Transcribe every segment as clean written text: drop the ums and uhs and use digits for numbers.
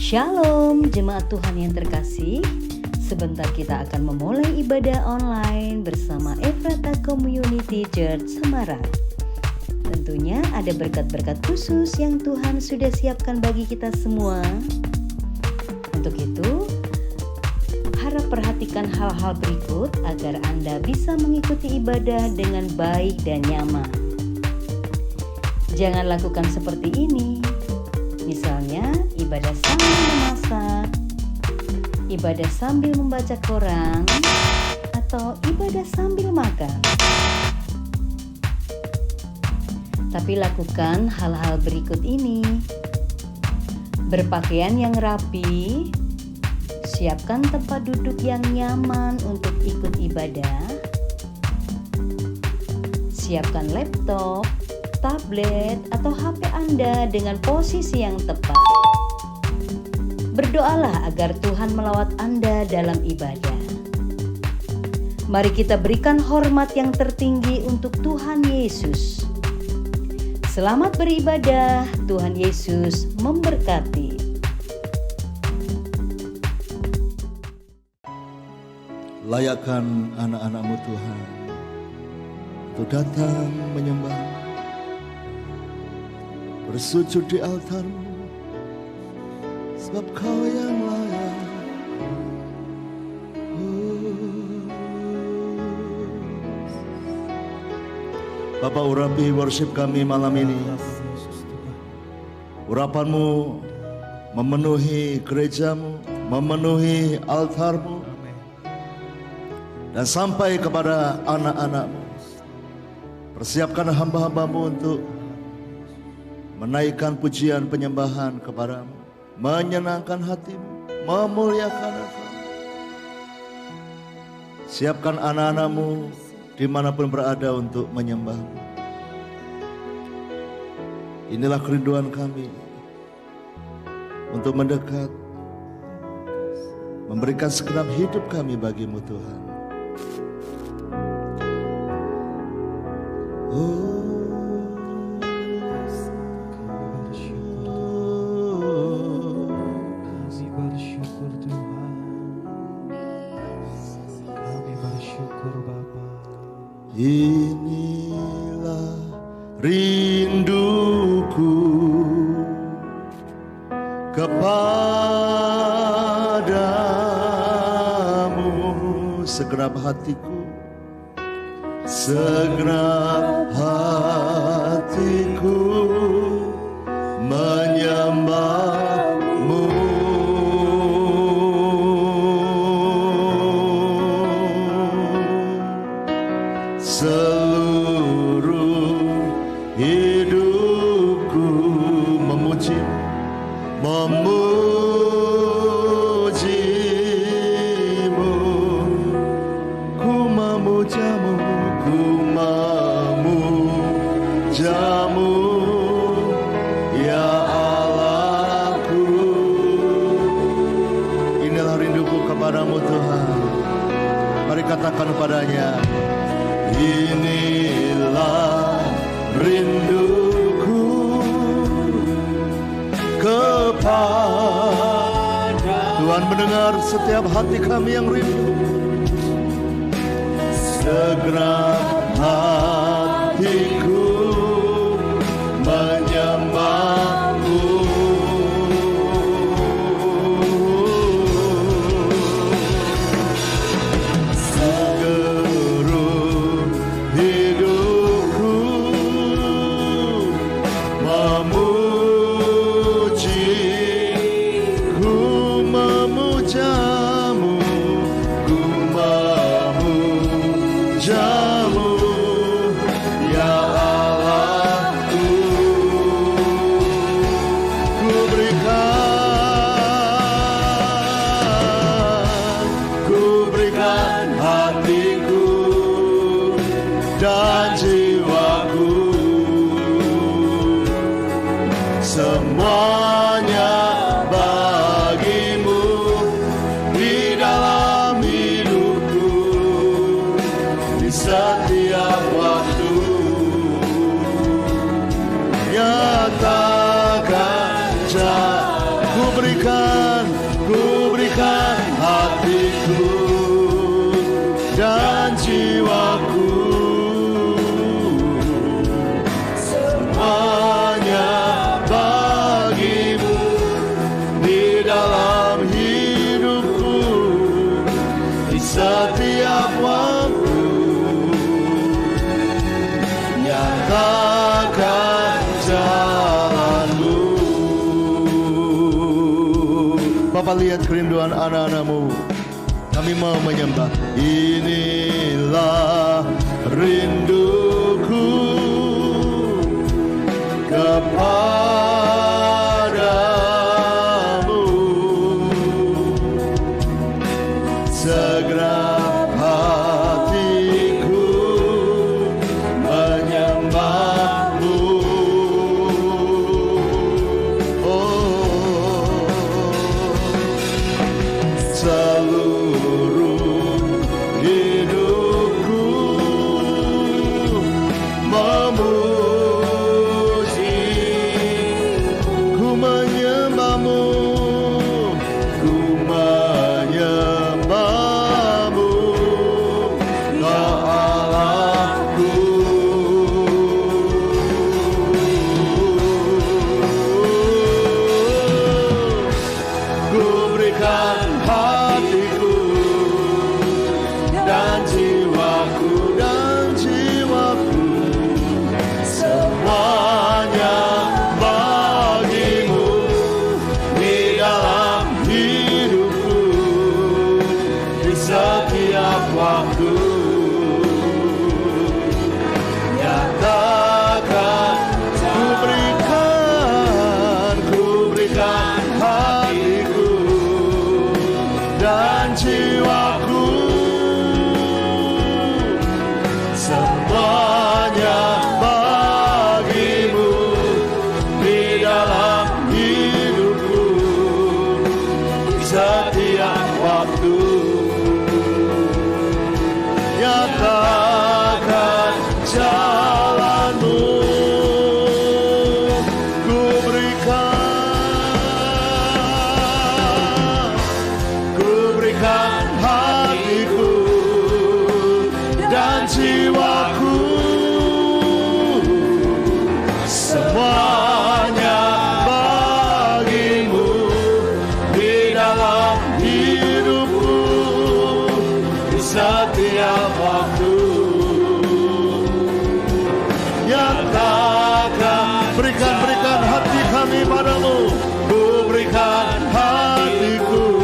Shalom jemaat Tuhan yang terkasih. Sebentar kita akan memulai ibadah online bersama Ephrata Community Church Semarang. Tentunya ada berkat-berkat khusus yang Tuhan sudah siapkan bagi kita semua. Untuk itu, harap perhatikan hal-hal berikut agar Anda bisa mengikuti ibadah dengan baik dan nyaman. Jangan lakukan seperti ini. Misalnya, ibadah sambil memasak, ibadah sambil membaca koran, atau ibadah sambil makan. Tapi lakukan hal-hal berikut ini. Berpakaian yang rapi, siapkan tempat duduk yang nyaman untuk ikut ibadah, siapkan laptop, tablet, atau HP Anda dengan posisi yang tepat. Berdoalah agar Tuhan melawat Anda dalam ibadah. Mari kita berikan hormat yang tertinggi untuk Tuhan Yesus. Selamat beribadah, Tuhan Yesus memberkati. Layakkan anak-anak-Mu Tuhan untuk datang menyembah, bersujud di altar-Mu, sebab Kau yang layak. Bapa, urapi worship kami malam ini. Urapan-Mu memenuhi gereja-Mu, memenuhi altar-Mu, dan sampai kepada anak-anak-Mu. Persiapkan hamba-hamba-Mu untuk menaikkan pujian penyembahan kepada-Mu, menyenangkan hati-Mu, memuliakan Engkau. Siapkan anak-anak-Mu dimanapun berada untuk menyembah-Mu. Inilah kerinduan kami untuk mendekat, memberikan segenap hidup kami bagi-Mu Tuhan. Inilah rinduku kepadamu, segenap hatiku, segenap hatiku menyembah-Mu. Seluruh hidupku memuji-Mu, ku memuja-Mu, ku memuja-Mu, ya Allahku. Inilah rinduku kepadamu Tuhan. Mari katakan kepadanya, inilah rinduku kepada. Tuhan mendengar setiap hati kami yang rindu. Segenap hatiku menyembah-Mu. Dan jiwaku, semuanya bagi-Mu di dalam hidupku, di setiap waktu. Nyatakan, ku berikan Bapa lihat kerinduan anak-anak-Mu. Kami mau menyembah. Inilah rinduku kepadamu, segenap hatiku menyembahmu. Oh, seluruh hidupku memuji, ku menyembahmu, ku menyembahmu, ya Allahku. Ku berikan hatiku dan jiwaku, semuanya bagimu di dalam hidupku, di setiap waktu. Nyatakan ku berikan hatiku dan jiwaku, semuanya bagimu di dalam hidupku, di setiap waktu. Nyatakan jalanmu, ku berikan hatiku dan jiwaku, semuanya bagimu di dalam hidupku, di setiap waktu. Nyatakan, berikan hati kami padamu. Ku berikan hatiku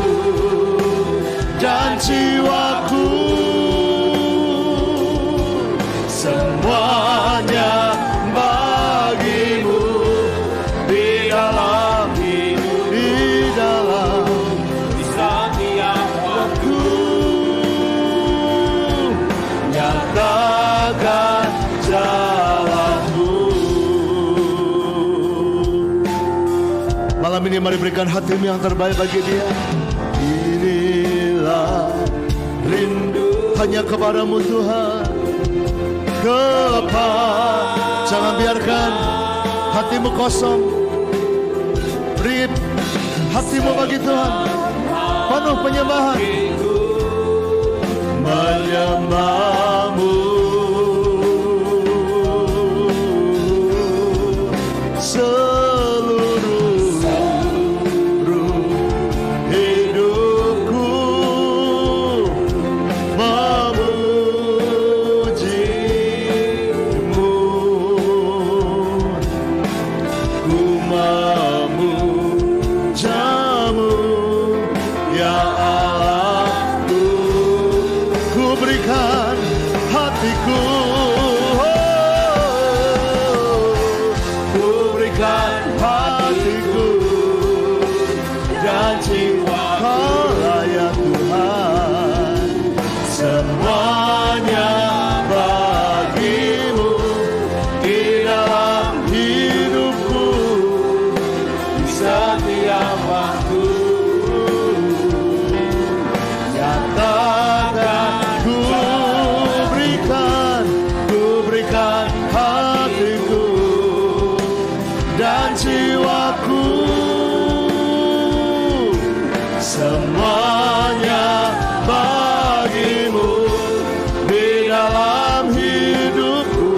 dan jiwaku, semuanya bagimu di dalam hidup, di setiap waktu. Nyatakan jalanmu. Malam ini mari berikan hatimu yang terbaik bagi Dia. Inilah rindu hanya kepadamu Tuhan. Jangan biarkan hatimu kosong. Beri hatimu bagi Tuhan, penuh penyembahan. Menyembahmu, seluruh hidupku memujimu, ku memujamu, ya Allahku. Ku berikan hatiku, ku berikan hatiku dan jiwaku, ya Tuhan, semuanya bagimu di dalam hidupku, di setiap waktu. Nyatakan ku berikan hatiku dan jiwaku, semuanya bagimu di dalam hidupku,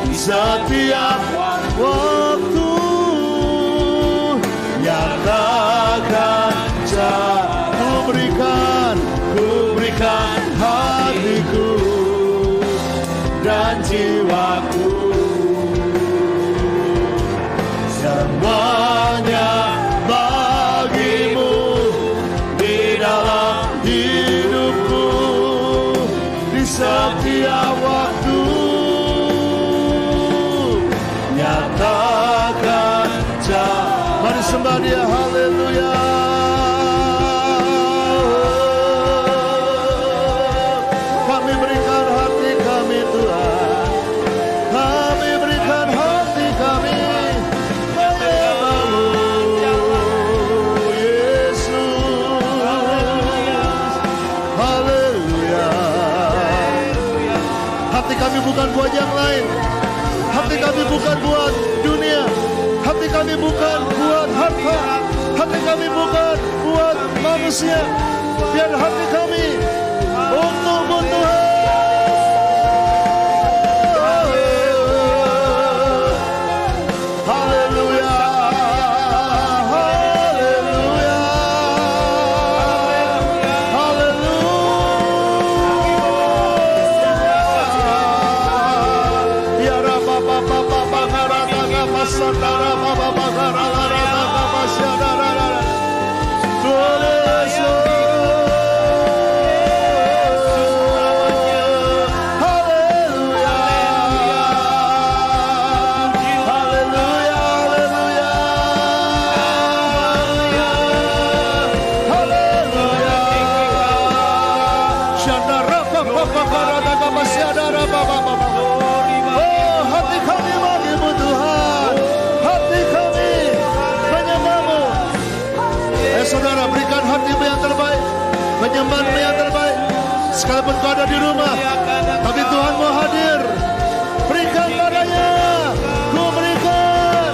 di setiap waktu. Nyatakan ku berikan hatiku dan jiwaku, semuanya bagimu Mari sembah Dia, haleluya. Kami berikan hati kami Tuhan, kami berikan hati kami menyembah-Mu, Yesus. Haleluya. Hati kami bukan buat yang lain, hati kami bukan buat dunia, hati kami bukan buat harta, hati kami bukan buat manusia. Biar hati kami untuk Tuhan. Haleluya, haleluya, haleluya. Ya Rabba Baba Baba Garata Masandara Baba Bagara Rata Masyadara. Hati kami bagi-Mu Tuhan, hati kami menyembah-Mu. Saudara, berikan hatimu yang terbaik, menyembah-Mu yang terbaik. Sekalipun kau ada di rumah, tapi Tuhan mau hadir, berikan padanya. Ku berikan,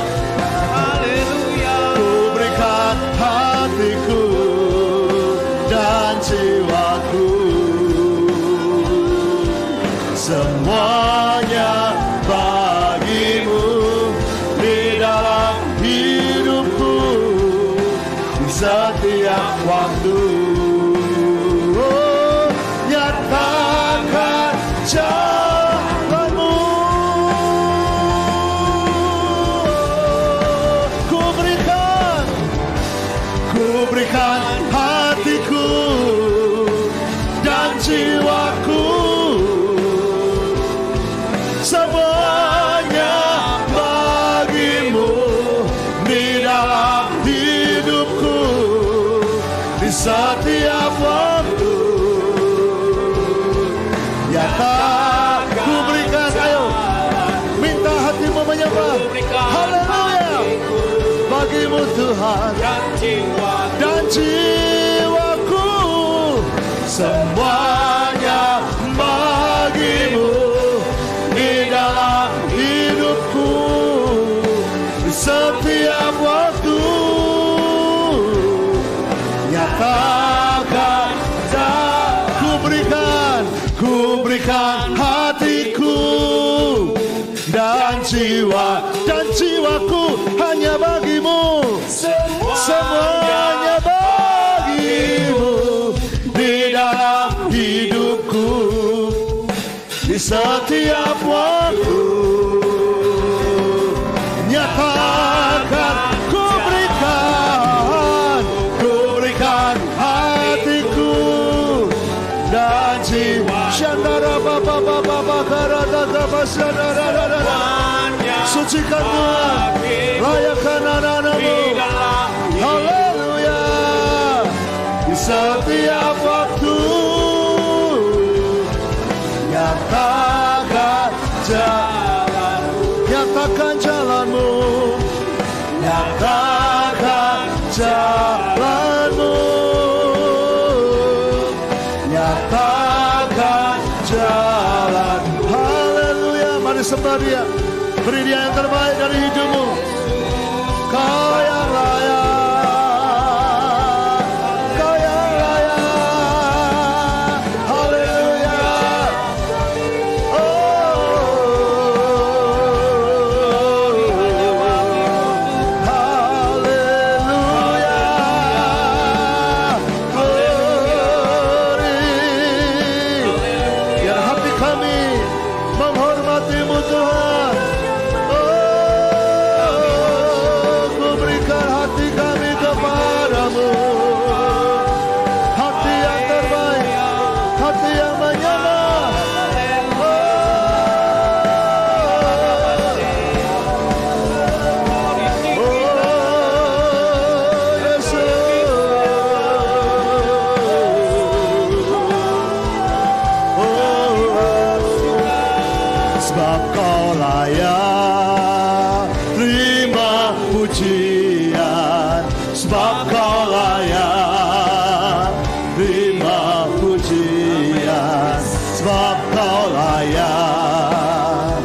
ku berikan hatiku dan jiwaku, semuanya bagi-Mu di dalam hidupku, di setiap waktu. Oh, nyatakan jalan-Mu. Ku berikan hatiku dan jiwaku, semuanya bagi-Mu di dalam hidupku, di setiap waktu. Ya tak ku berikan, ayo minta hatimu menyembah. Haleluya, bagi-Mu Tuhan dan jiwaku, semuanya bagi-Mu di dalam hidupku, di setiap waktu. Nyatakan ku berikan hatiku dan jiwaku hanya bagi-Mu, semuanya bagi-Mu di dalam hidupku, di setiap waktu. Nyatakan ku berikan hatiku dan jiwa. Syandara Baba Baba Bakarada Kabasyandara. Sucikan Tuhan, rayakan anak-Mu. Haleluya, di setiap waktu. Nyatakan jalan-Mu, nyatakan jalan-Mu, nyatakan jalan. Haleluya, mari sembah Dia, beri Dia yang terbaik dari hidupmu. Kau yang layak, Kau yang layak. Haleluya. Oh, haleluya. pujian, sebab Kau layak. Terima pujian, sebab Kau layak.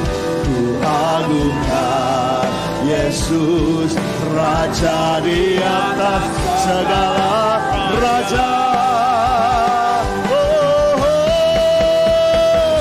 Ku agungkan Yesus, Raja di atas segala raja.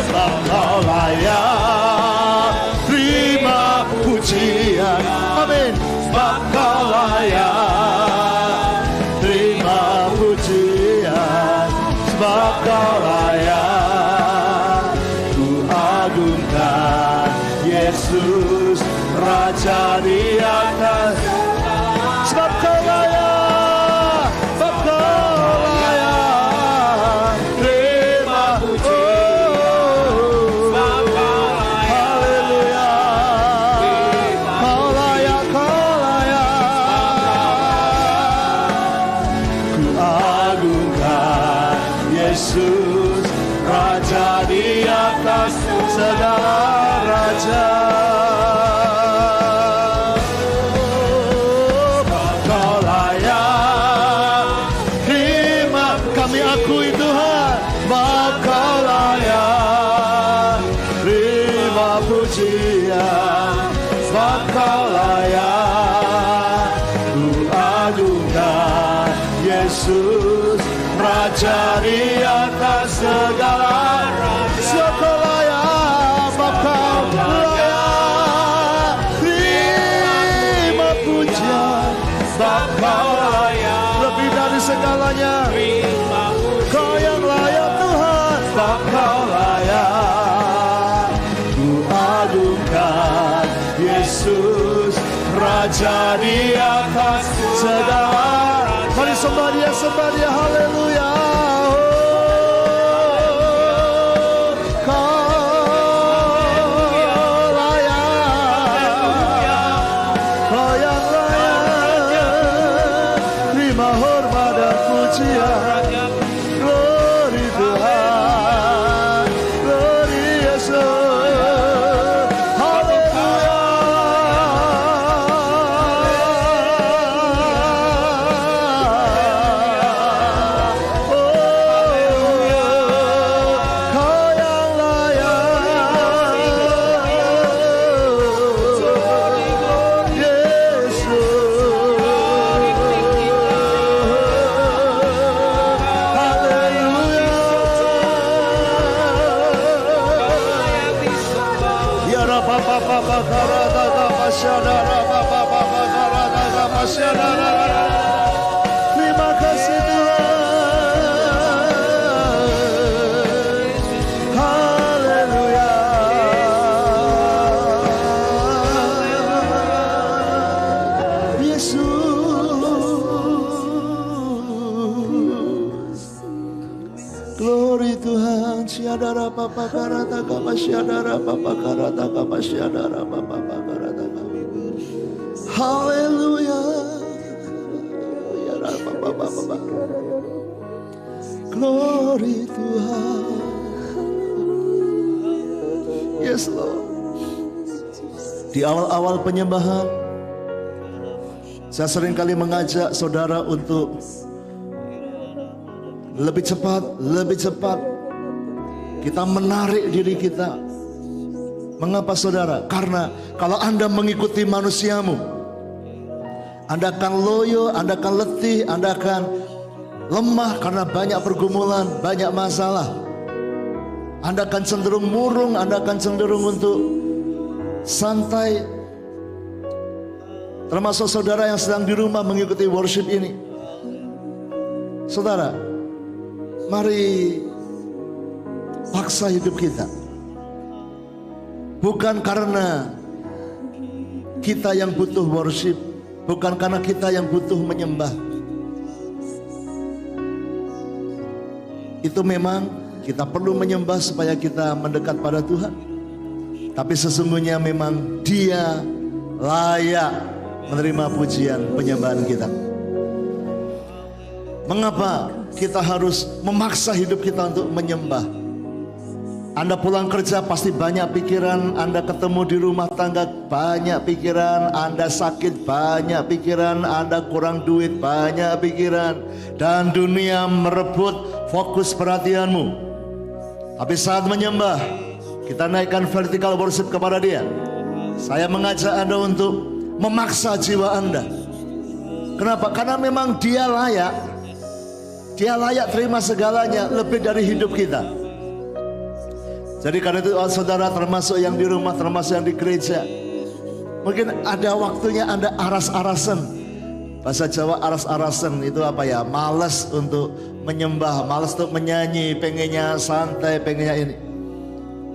Sebab Kau layak. Terima pujian, amin. Sebab Kau layak. Terima pujian, sebab Kau layak. Ku agungkan Yesus, Raja di atas. Sebab Kau layak, sebab Kau layak. Terima pujian, sebab Kau layak. Haleluya. Kau layak, Kau layak. Ku agungkan Yesus, Raja di atas segala raja. Kau layak. Terima, kami akui Tuhan, sebab Kau layak. Terima pujian, sebab Kau layak. Ku agungkan Yesus, Raja di atas segala raja. Sebab Kau layak, sebab Kau layak. Terima pujian, sebab Kau layak. Lebih dari segalanya, Kau yang layak Tuhan, sebab Kau layak. Ku agungkan Yesus, Raja di atas segala. Mari sembah Dia, sembah Dia, haleluya. Terima kasih Tuhan. Haleluya. Yesus. Glory Tuhan. Siadara papa karata kapa siadara papa karata kapa siadara papa karata kapa. Haleluya. Glory Tuhan. Yes Lord. Di awal-awal penyembahan, saya seringkali mengajak saudara untuk lebih cepat kita menarik diri kita. Mengapa saudara? Karena kalau Anda mengikuti manusiamu, Anda akan loyo, Anda akan letih, Anda akan lemah karena banyak pergumulan, banyak masalah. Anda akan cenderung murung, Anda akan cenderung untuk santai. Termasuk saudara yang sedang di rumah mengikuti worship ini. Saudara, mari paksa hidup kita. Bukan karena kita yang butuh worship, bukan karena kita yang butuh menyembah. Itu memang kita perlu menyembah supaya kita mendekat pada Tuhan. Tapi sesungguhnya memang Dia layak menerima pujian penyembahan kita. Mengapa kita harus memaksa hidup kita untuk menyembah? Anda pulang kerja pasti banyak pikiran, Anda ketemu di rumah tangga banyak pikiran, Anda sakit banyak pikiran, Anda kurang duit banyak pikiran, dan dunia merebut fokus perhatianmu. Tapi saat menyembah, kita naikkan vertical worship kepada Dia. Saya mengajak Anda untuk memaksa jiwa Anda. Kenapa? Karena memang Dia layak. Dia layak terima segalanya, lebih dari hidup kita. Jadi karena itu saudara, termasuk yang di rumah, termasuk yang di gereja, mungkin ada waktunya Anda aras-arasan. Bahasa Jawa aras-arasan itu apa ya? Malas untuk menyembah, malas untuk menyanyi, pengennya santai, pengennya ini.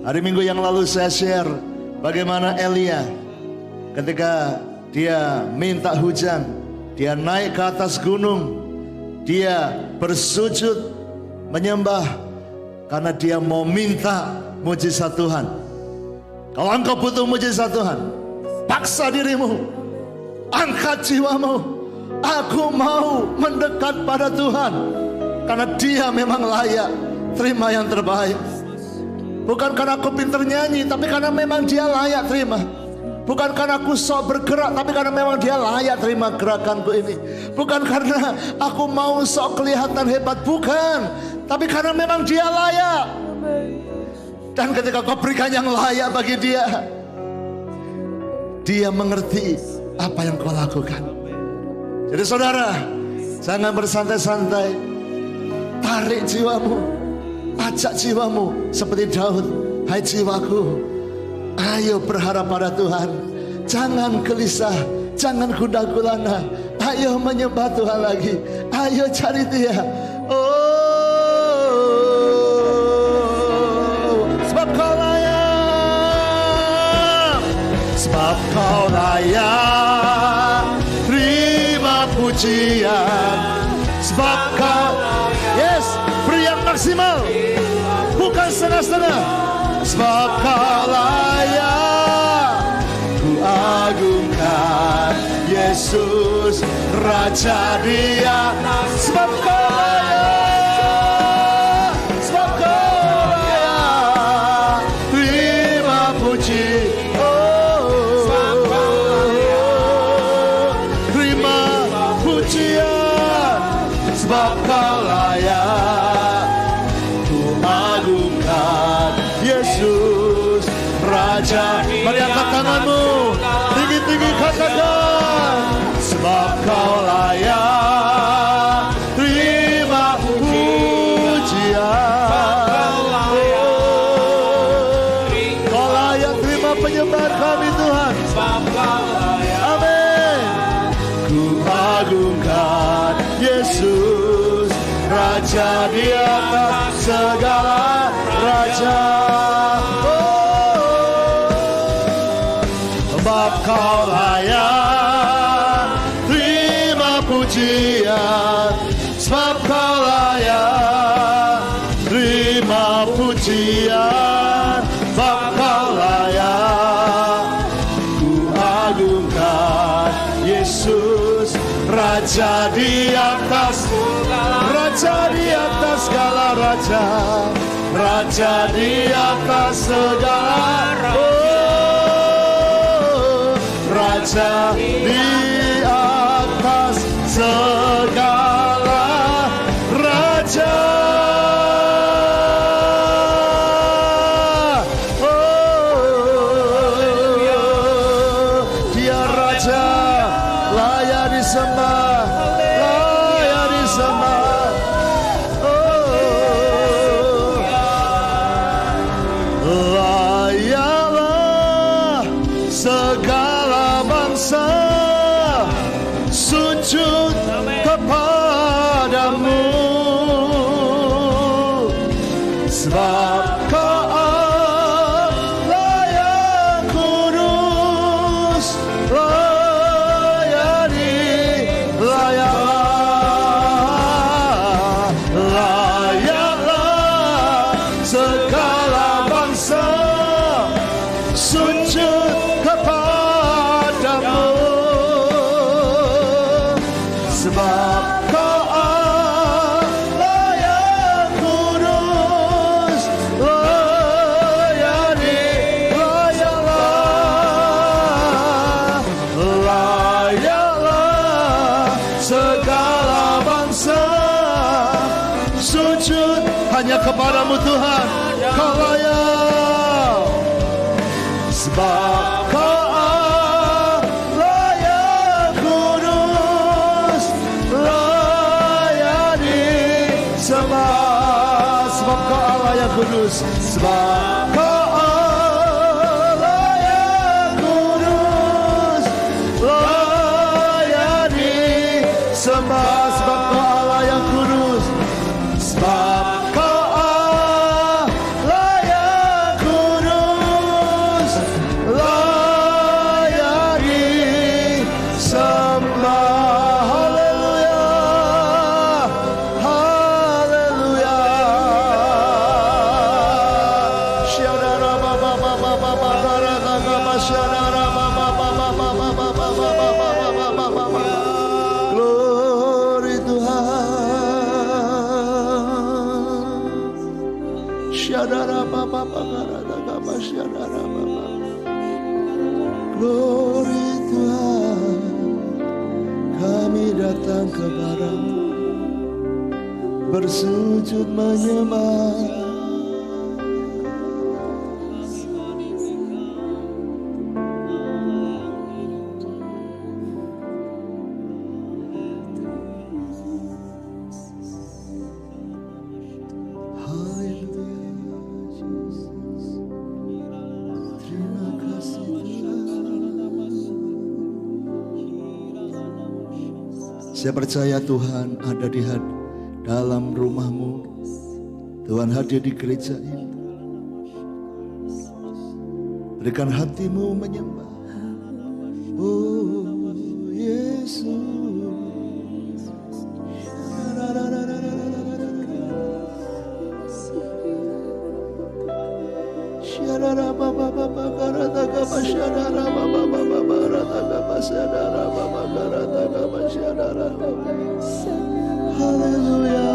Hari Minggu yang lalu saya share bagaimana Elia ketika dia minta hujan, dia naik ke atas gunung, dia bersujud menyembah karena dia mau minta mujizat Tuhan. Kalau engkau butuh mujizat Tuhan, paksa dirimu, angkat jiwamu. Aku mau mendekat pada Tuhan, karena Dia memang layak terima yang terbaik. Bukan karena aku pintar nyanyi, tapi karena memang Dia layak terima. Bukan karena aku sok bergerak, tapi karena memang Dia layak terima gerakanku ini. Bukan karena aku mau sok kelihatan hebat, bukan, tapi karena memang Dia layak. Dan ketika kau berikan yang layak bagi Dia, Dia mengerti apa yang kau lakukan. Jadi saudara, jangan bersantai-santai. Tarik jiwamu, ajak jiwamu seperti Daud. Hai jiwaku, ayo berharap pada Tuhan. Jangan gelisah, jangan gundah gulana. Ayo menyembah Tuhan lagi. Ayo cari Dia. Sebab Kau layak, sebab Kau layak terima pujian. Sebab Kau, yes, beri yang maksimal, bukan setengah-setengah. Sebab Kau layak, ku agungkan Yesus Raja Dia. Sebab Kau layak, sebab Kau layak terima puji. Terima pujian. Sebab Kau layak, ku agungkan Yesus Raja. Mari angkat tanganmu, tinggi-tinggi katakan. Sebab Kau layak terima pujian. Kau layak terima penyembahan kami Tuhan. Amin. Ku agungkan Yesus Raja di atas segala raja. Sebab Kau layak terima pujian. Sebab Kau layak terima pujian. Sebab Kau layak, ku agungkan Yesus Raja di atas, Raja di atas segala raja, Raja di atas segala, oh, Raja di atas segala raja. Oh, Dia Raja, layak disembah, layak disembah. Oh, layaklah segala bangsa sujud kepadamu. Sebab Kau Allah yang kudus, layaklah segala bangsa sujud kepadamu. Sebab Kau Allah yang kudus, Hanya kepadamu Tuhan Kau layak. Sebab Kau Allah yang kudus, layani sembah. Sebab Kau Allah yang kudus, sebab Kau Allah yang kudus, layani sembah. Sebab Kau Allah yang kudus, sebab Kau Allah yang kudus, layani sembah. Haleluya, haleluya. Syadara baba baba baba barata kama syadara baba baba baba baba baba baba baba. Glory Tuhan. Syadara baba barata kama syadara baba. Glory Tuhan. Kami datang kepadamu, bersujud menyembah. Saya percaya Tuhan ada di dalam rumahmu. Tuhan hadir di gereja ini. Berikan hatimu menyembah. Oh Yesus. Syadara baba baba garata kama syadara baba baba garata kama syadara baba garata kama syadara. Haleluya.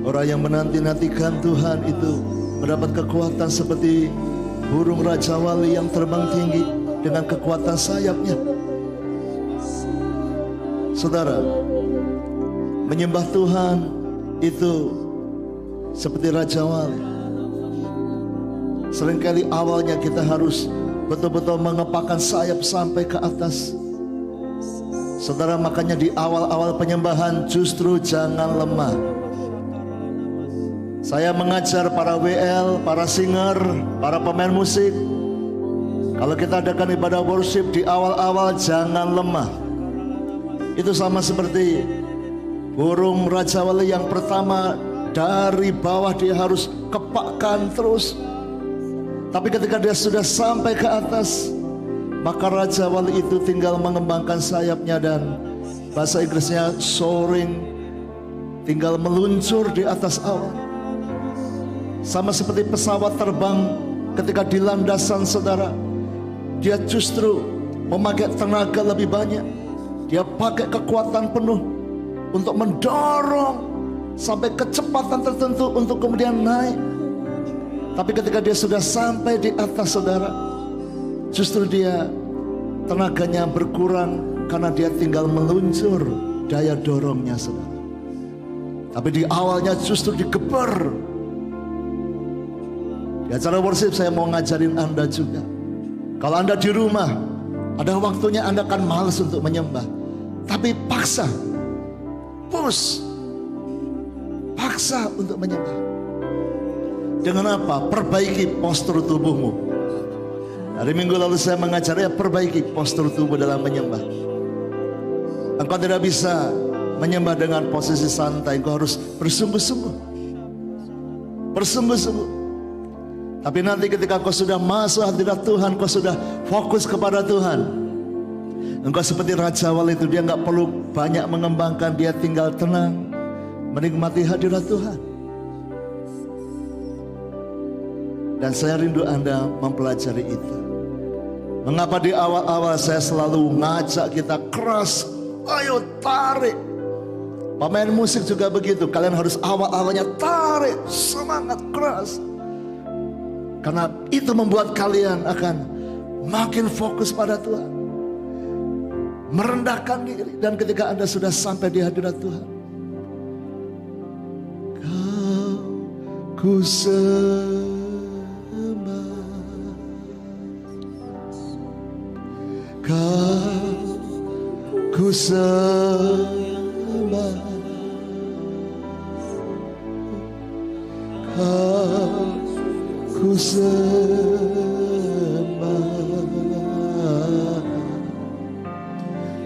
Orang yang menanti-nantikan Tuhan itu mendapat kekuatan seperti burung Raja Wali yang terbang tinggi dengan kekuatan sayapnya. Saudara, menyembah Tuhan itu seperti Raja Wali. Seringkali awalnya kita harus betul-betul mengepakkan sayap sampai ke atas. Saudara, makanya di awal-awal penyembahan justru jangan lemah. Saya mengajar para WL, para singer, para pemain musik. Kalau kita adakan ibadah worship di awal-awal jangan lemah. Itu sama seperti burung Raja Wali yang pertama dari bawah dia harus kepakkan terus. Tapi ketika dia sudah sampai ke atas, maka Raja Wali itu tinggal mengembangkan sayapnya dan bahasa Inggrisnya soaring, tinggal meluncur di atas awan. Sama seperti pesawat terbang ketika di landasan, saudara, dia justru memakai tenaga lebih banyak. Dia pakai kekuatan penuh untuk mendorong sampai kecepatan tertentu untuk kemudian naik. Tapi ketika dia sudah sampai di atas, saudara, justru dia tenaganya berkurang karena dia tinggal meluncur daya dorongnya, saudara. Tapi di awalnya justru digeber. Di acara worship saya mau ngajarin Anda juga. Kalau Anda di rumah, ada waktunya Anda akan malas untuk menyembah. Tapi paksa, push, paksa untuk menyembah. Dengan apa? Perbaiki postur tubuhmu. Dari minggu lalu saya mengajarnya perbaiki postur tubuh dalam menyembah. Engkau tidak bisa menyembah dengan posisi santai. Engkau harus bersungguh-sungguh. Bersungguh-sungguh. Tapi nanti ketika kau sudah masuk hadirat Tuhan, kau sudah fokus kepada Tuhan, engkau seperti Raja Wali itu, dia gak perlu banyak mengembangkan, dia tinggal tenang menikmati hadirat Tuhan. Dan saya rindu Anda mempelajari itu. Mengapa di awal-awal saya selalu ngajak kita keras, ayo tarik. Pemain musik juga begitu, kalian harus awal-awalnya tarik, semangat keras. Karena itu membuat kalian akan makin fokus pada Tuhan, merendahkan diri. Dan ketika Anda sudah sampai di hadirat Tuhan, ku sembah, ku sembah, ku sembah.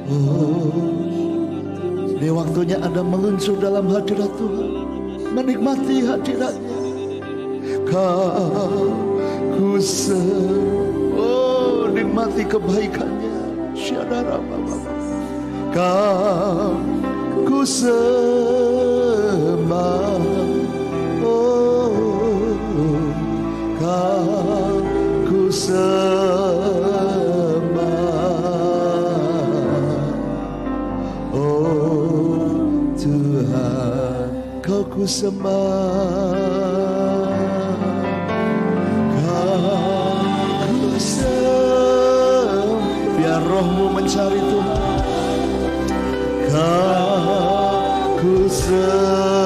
Oh, ini waktunya Anda meluncur dalam hadirat Tuhan, menikmati hadiratnya. Ku oh, nikmati kebaikannya. Syadara Baba. Ku sembah. Oh, ku sembah. Oh Tuhan, Kau ku sembah. Biar rohmu mencari Tuhan. Ku sembah.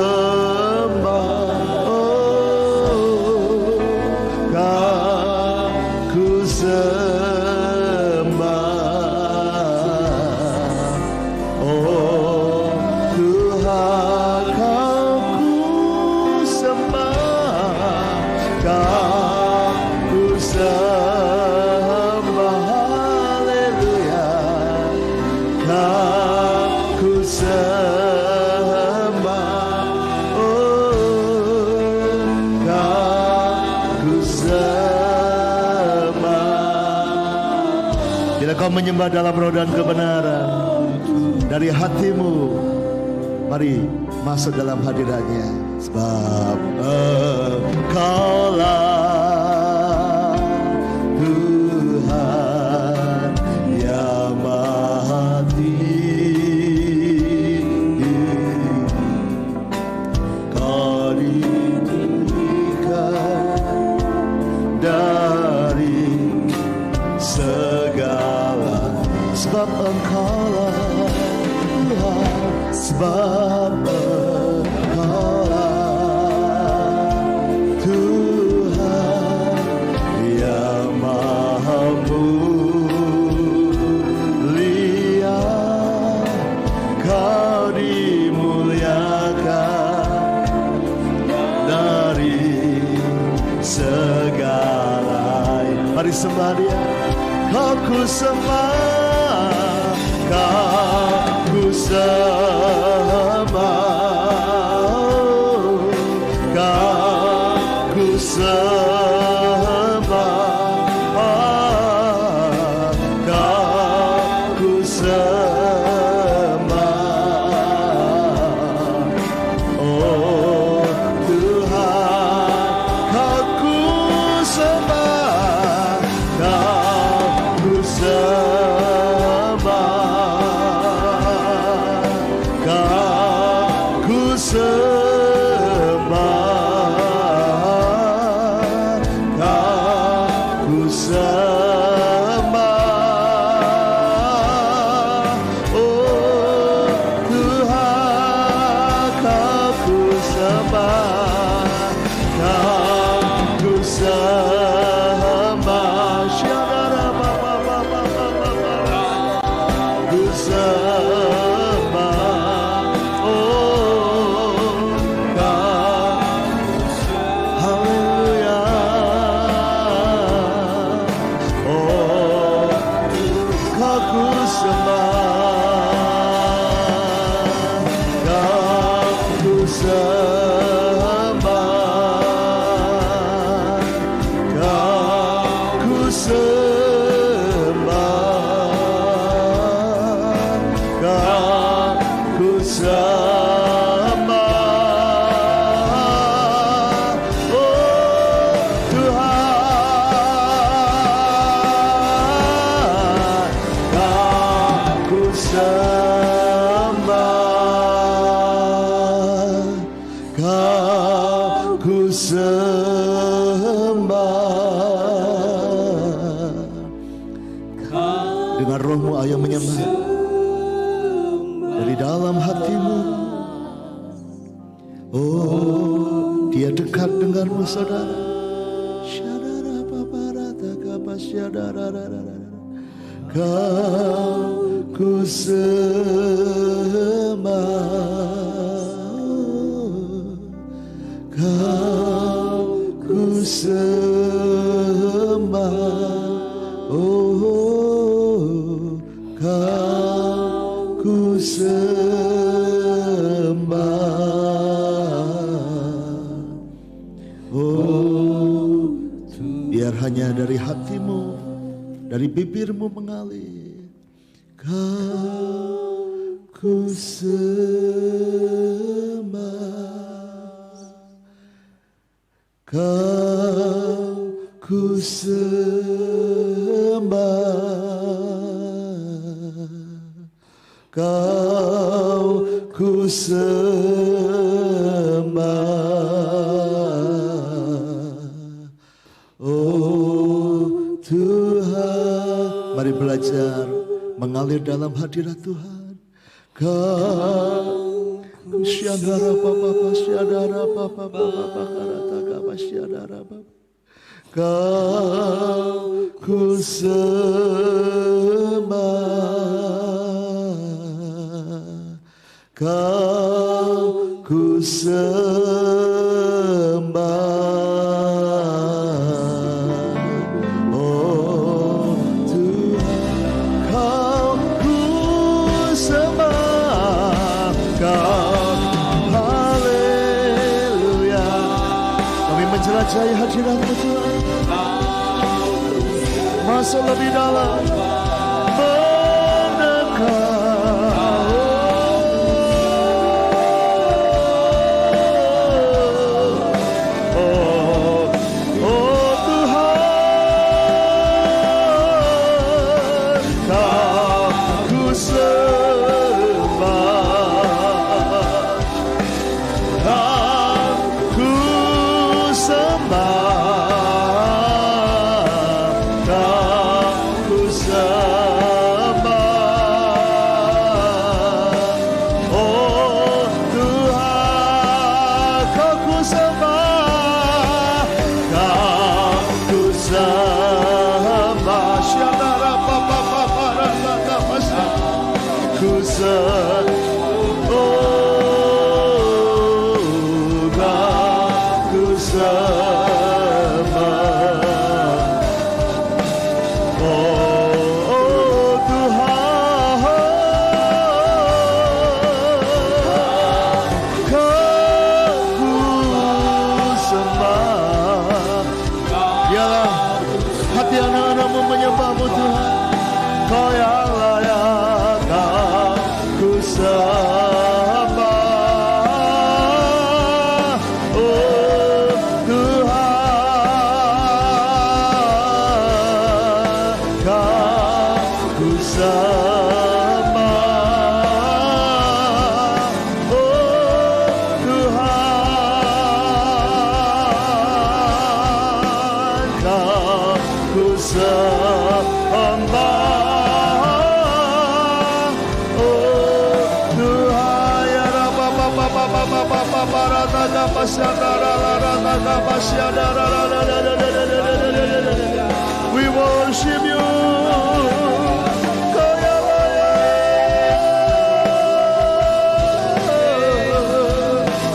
Oh, ku sembah. Oh Tuhan, ku sembah. Ku sembah. Haleluya. Ku sembah. Oh, ku sembah. Bila kau menyembah dalam roh dan kebenaran dari hatimu, mari masuk dalam hadiratnya. Sebab Engkaulah Tuhan yang Maha Tinggi. Kau ditinggikan dari segala. Sebab Engkaulah Tuhan, sebab Engkaulah Tuhan yang Maha Mulia. Kau dimuliakan dari segala. Mari sembah Dia. Kau ku sembah, Kau ku sembah, Kau ku sembah, Kau ku sembah. Oh Tuhan, Kau ku sembah, Kau ku sembah, Kau ku sembah, Kau ku sembah. Oh Tuhan, Kau ku sembah, Kau ku sembah. Syadara Baba Baba Baba. Ku sembah. Oh Kau, haleluya. Oh Kau ku sembah, Kau ku sembah, Kau ku sembah, Kau ku sembah. Oh Tuhan, Kau ku sembah, Kau ku sembah. Dengan rohmu ayo menyembah dari dalam hatimu. Oh, dia dekat denganmu saudara. Syadara paparata kapasyadara. Kau ku sembah, kau ku sembah, oh kau ku sembah, oh biar hanya dari hatimu, dari bibirmu mengalir. Kau ku sembah, kau ku sembah, kau ku sembah, oh Tuhan. Mari belajar mengalir dalam hadirat Tuhan. Kau syadara papa syadara papa karata kapa syadara papa. Kau ku sembah, kau ku sembah. Menjelajahi hadirat-Mu Tuhan, masuk lebih dalam, we worship you.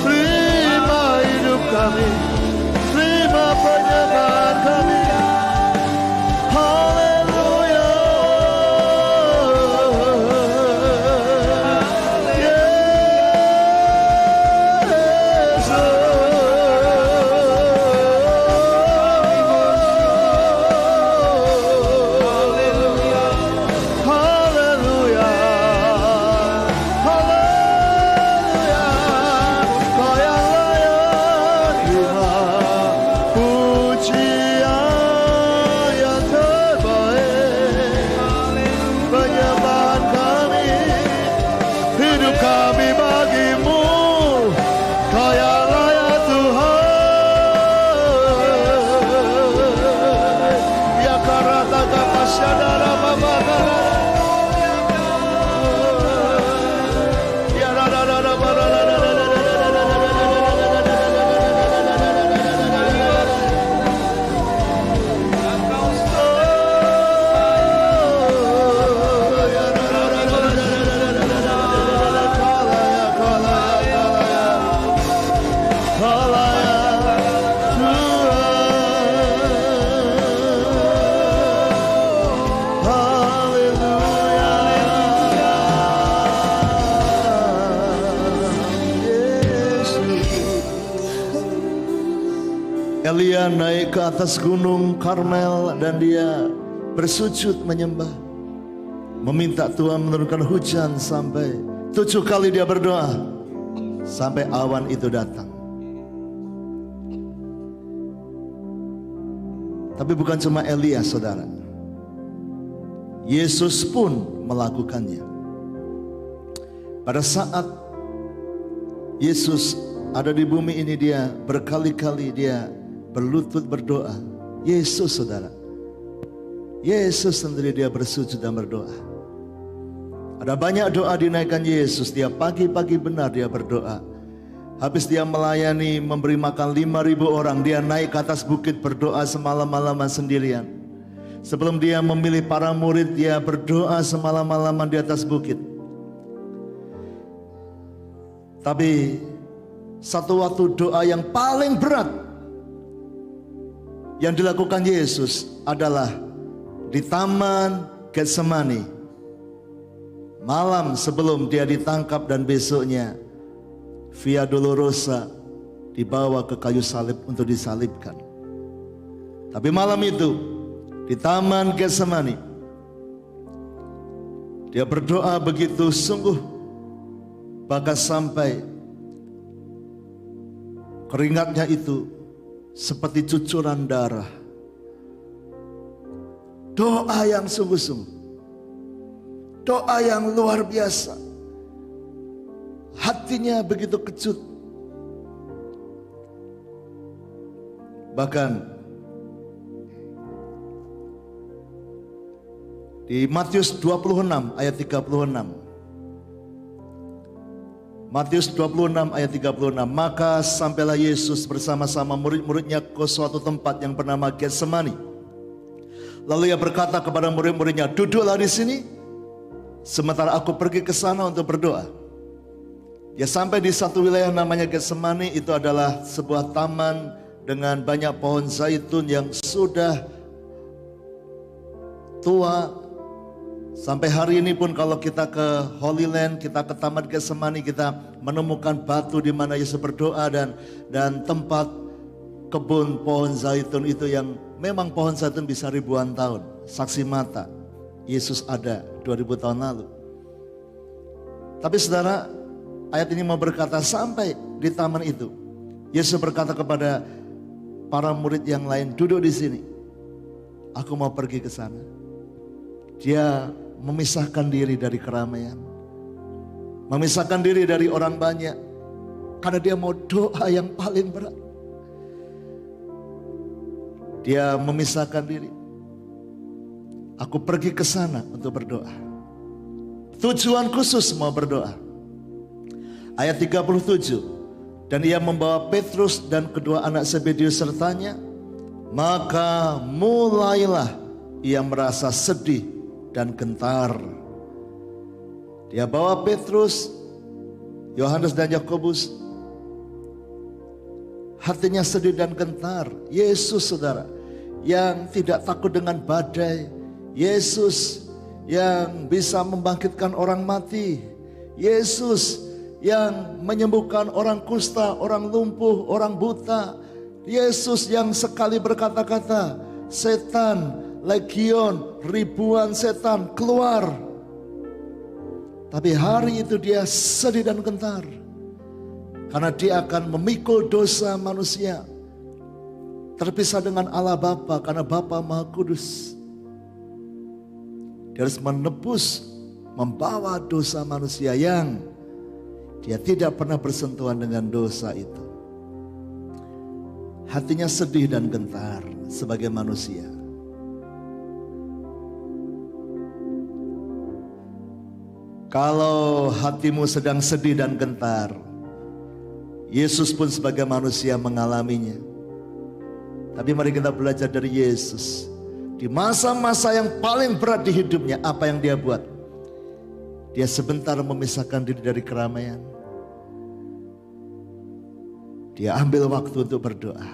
Terima hidup kami, terima penyembahan kami. Haleluya. Yesus. Elia naik ke atas gunung Karmel dan dia bersujud menyembah, meminta Tuhan menurunkan hujan sampai 7 kali dia berdoa sampai awan itu datang. Tapi bukan cuma Elia, saudara. Yesus pun melakukannya. Pada saat Yesus ada di bumi ini, dia berkali-kali dia berlutut berdoa. Yesus, saudara. Yesus sendiri dia bersujud dan berdoa. Ada banyak doa dinaikkan Yesus. Dia pagi-pagi benar dia berdoa. Habis dia melayani, memberi makan 5.000 orang, dia naik ke atas bukit berdoa semalam-malaman sendirian. Sebelum dia memilih para murid, dia berdoa semalam-malaman di atas bukit. Tapi satu waktu doa yang paling berat yang dilakukan Yesus adalah di Taman Getsemani. Malam sebelum dia ditangkap dan besoknya Via Dolorosa dibawa ke kayu salib untuk disalibkan. Tapi malam itu di Taman Getsemani dia berdoa begitu sungguh, bahkan sampai keringatnya itu seperti cucuran darah. Doa yang sungguh-sungguh, doa yang luar biasa. Hatinya begitu kecut. Bahkan di Matius 26 ayat 36. Matius 26 ayat 36. Maka sampailah Yesus bersama-sama murid-muridnya ke suatu tempat yang bernama Getsemani. Lalu ia berkata kepada murid-muridnya, duduklah di sini sementara aku pergi ke sana untuk berdoa. Ya, sampai di satu wilayah namanya Getsemani. Itu adalah sebuah taman dengan banyak pohon zaitun yang sudah tua. Sampai hari ini pun kalau kita ke Holy Land, kita ke Taman Getsemani, kita menemukan batu di mana Yesus berdoa dan tempat kebun pohon zaitun itu yang memang pohon zaitun bisa ribuan tahun. Saksi mata Yesus ada 2000 tahun lalu. Tapi saudara, ayat ini mau berkata sampai di taman itu Yesus berkata kepada para murid yang lain, duduk di sini. Aku mau pergi ke sana. Dia memisahkan diri dari keramaian, memisahkan diri dari orang banyak, karena dia mau doa yang paling berat. Dia memisahkan diri. Aku pergi ke sana untuk berdoa. Tujuan khusus mau berdoa. Ayat 37. Dan ia membawa Petrus dan kedua anak Zebedeus sertanya. Maka mulailah ia merasa sedih dan gentar. Dia bawa Petrus, Yohanes dan Yakobus. Hatinya sedih dan gentar. Yesus, saudara, yang tidak takut dengan badai. Yesus yang bisa membangkitkan orang mati. Yesus yang menyembuhkan orang kusta, orang lumpuh, orang buta. Yesus yang sekali berkata-kata, setan, legion, ribuan setan keluar. Tapi hari itu dia sedih dan gentar. Karena dia akan memikul dosa manusia. Terpisah dengan Allah Bapa karena Bapa Maha Kudus. Dia harus menebus, membawa dosa manusia yang dia tidak pernah bersentuhan dengan dosa itu. Hatinya sedih dan gentar sebagai manusia. Kalau hatimu sedang sedih dan gentar, Yesus pun sebagai manusia mengalaminya. Tapi mari kita belajar dari Yesus. Di masa-masa yang paling berat di hidupnya, apa yang dia buat? Dia sebentar memisahkan diri dari keramaian. Dia ambil waktu untuk berdoa.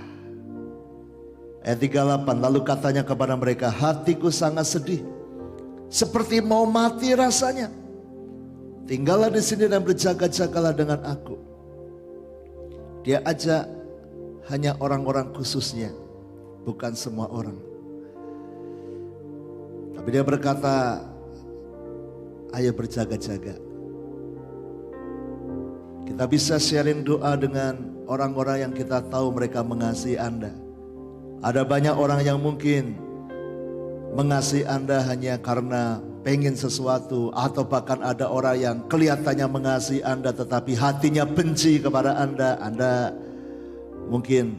Ayat 38, lalu katanya kepada mereka, hatiku sangat sedih, seperti mau mati rasanya. Tinggallah di sini dan berjaga-jagalah dengan aku. Dia ajak hanya orang-orang khususnya, bukan semua orang. Tapi dia berkata, ayo berjaga-jaga. Kita bisa sharing doa dengan orang-orang yang kita tahu mereka mengasihi Anda. Ada banyak orang yang mungkin mengasihi Anda hanya karena pengen sesuatu, atau bahkan ada orang yang kelihatannya mengasihi Anda tetapi hatinya benci kepada Anda. Anda mungkin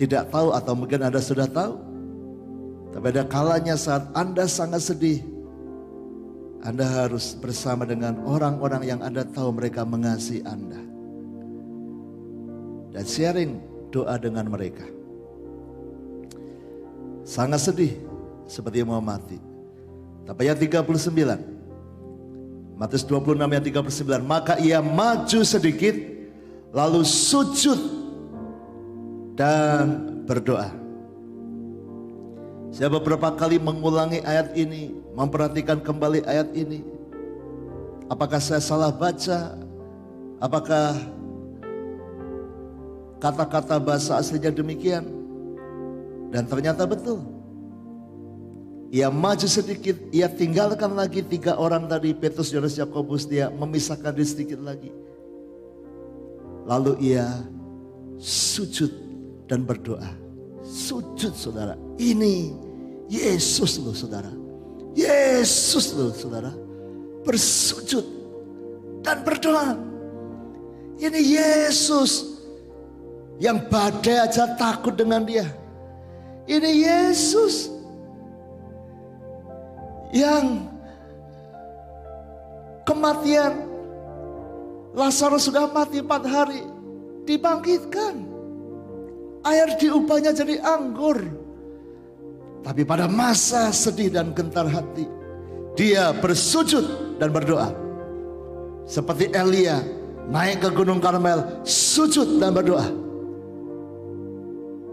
tidak tahu, atau mungkin Anda sudah tahu. Tapi ada kalanya saat Anda sangat sedih, Anda harus bersama dengan orang-orang yang Anda tahu mereka mengasihi Anda, dan sharing doa dengan mereka. Sangat sedih, seperti mau mati. Tapi ayat 39, Matius 26 ayat 39, maka ia maju sedikit, lalu sujud dan berdoa. Saya beberapa kali mengulangi ayat ini, memperhatikan kembali ayat ini. Apakah saya salah baca? Apakah kata-kata bahasa aslinya demikian? Dan ternyata betul. Ia maju sedikit, ia tinggalkan lagi 3 orang tadi, Petrus, Yohanes, Yakobus, dia memisahkan diri sedikit lagi. Lalu ia sujud dan berdoa. Sujud, saudara. Ini Yesus loh, saudara. Yesus loh, saudara. Bersujud dan berdoa. Ini Yesus yang badai aja takut dengan dia. Ini Yesus yang kematian, Lazarus sudah mati 4 hari, dibangkitkan. Air diubahnya jadi anggur. Tapi pada masa sedih dan gentar hati, dia bersujud dan berdoa. Seperti Elia naik ke Gunung Karmel, sujud dan berdoa.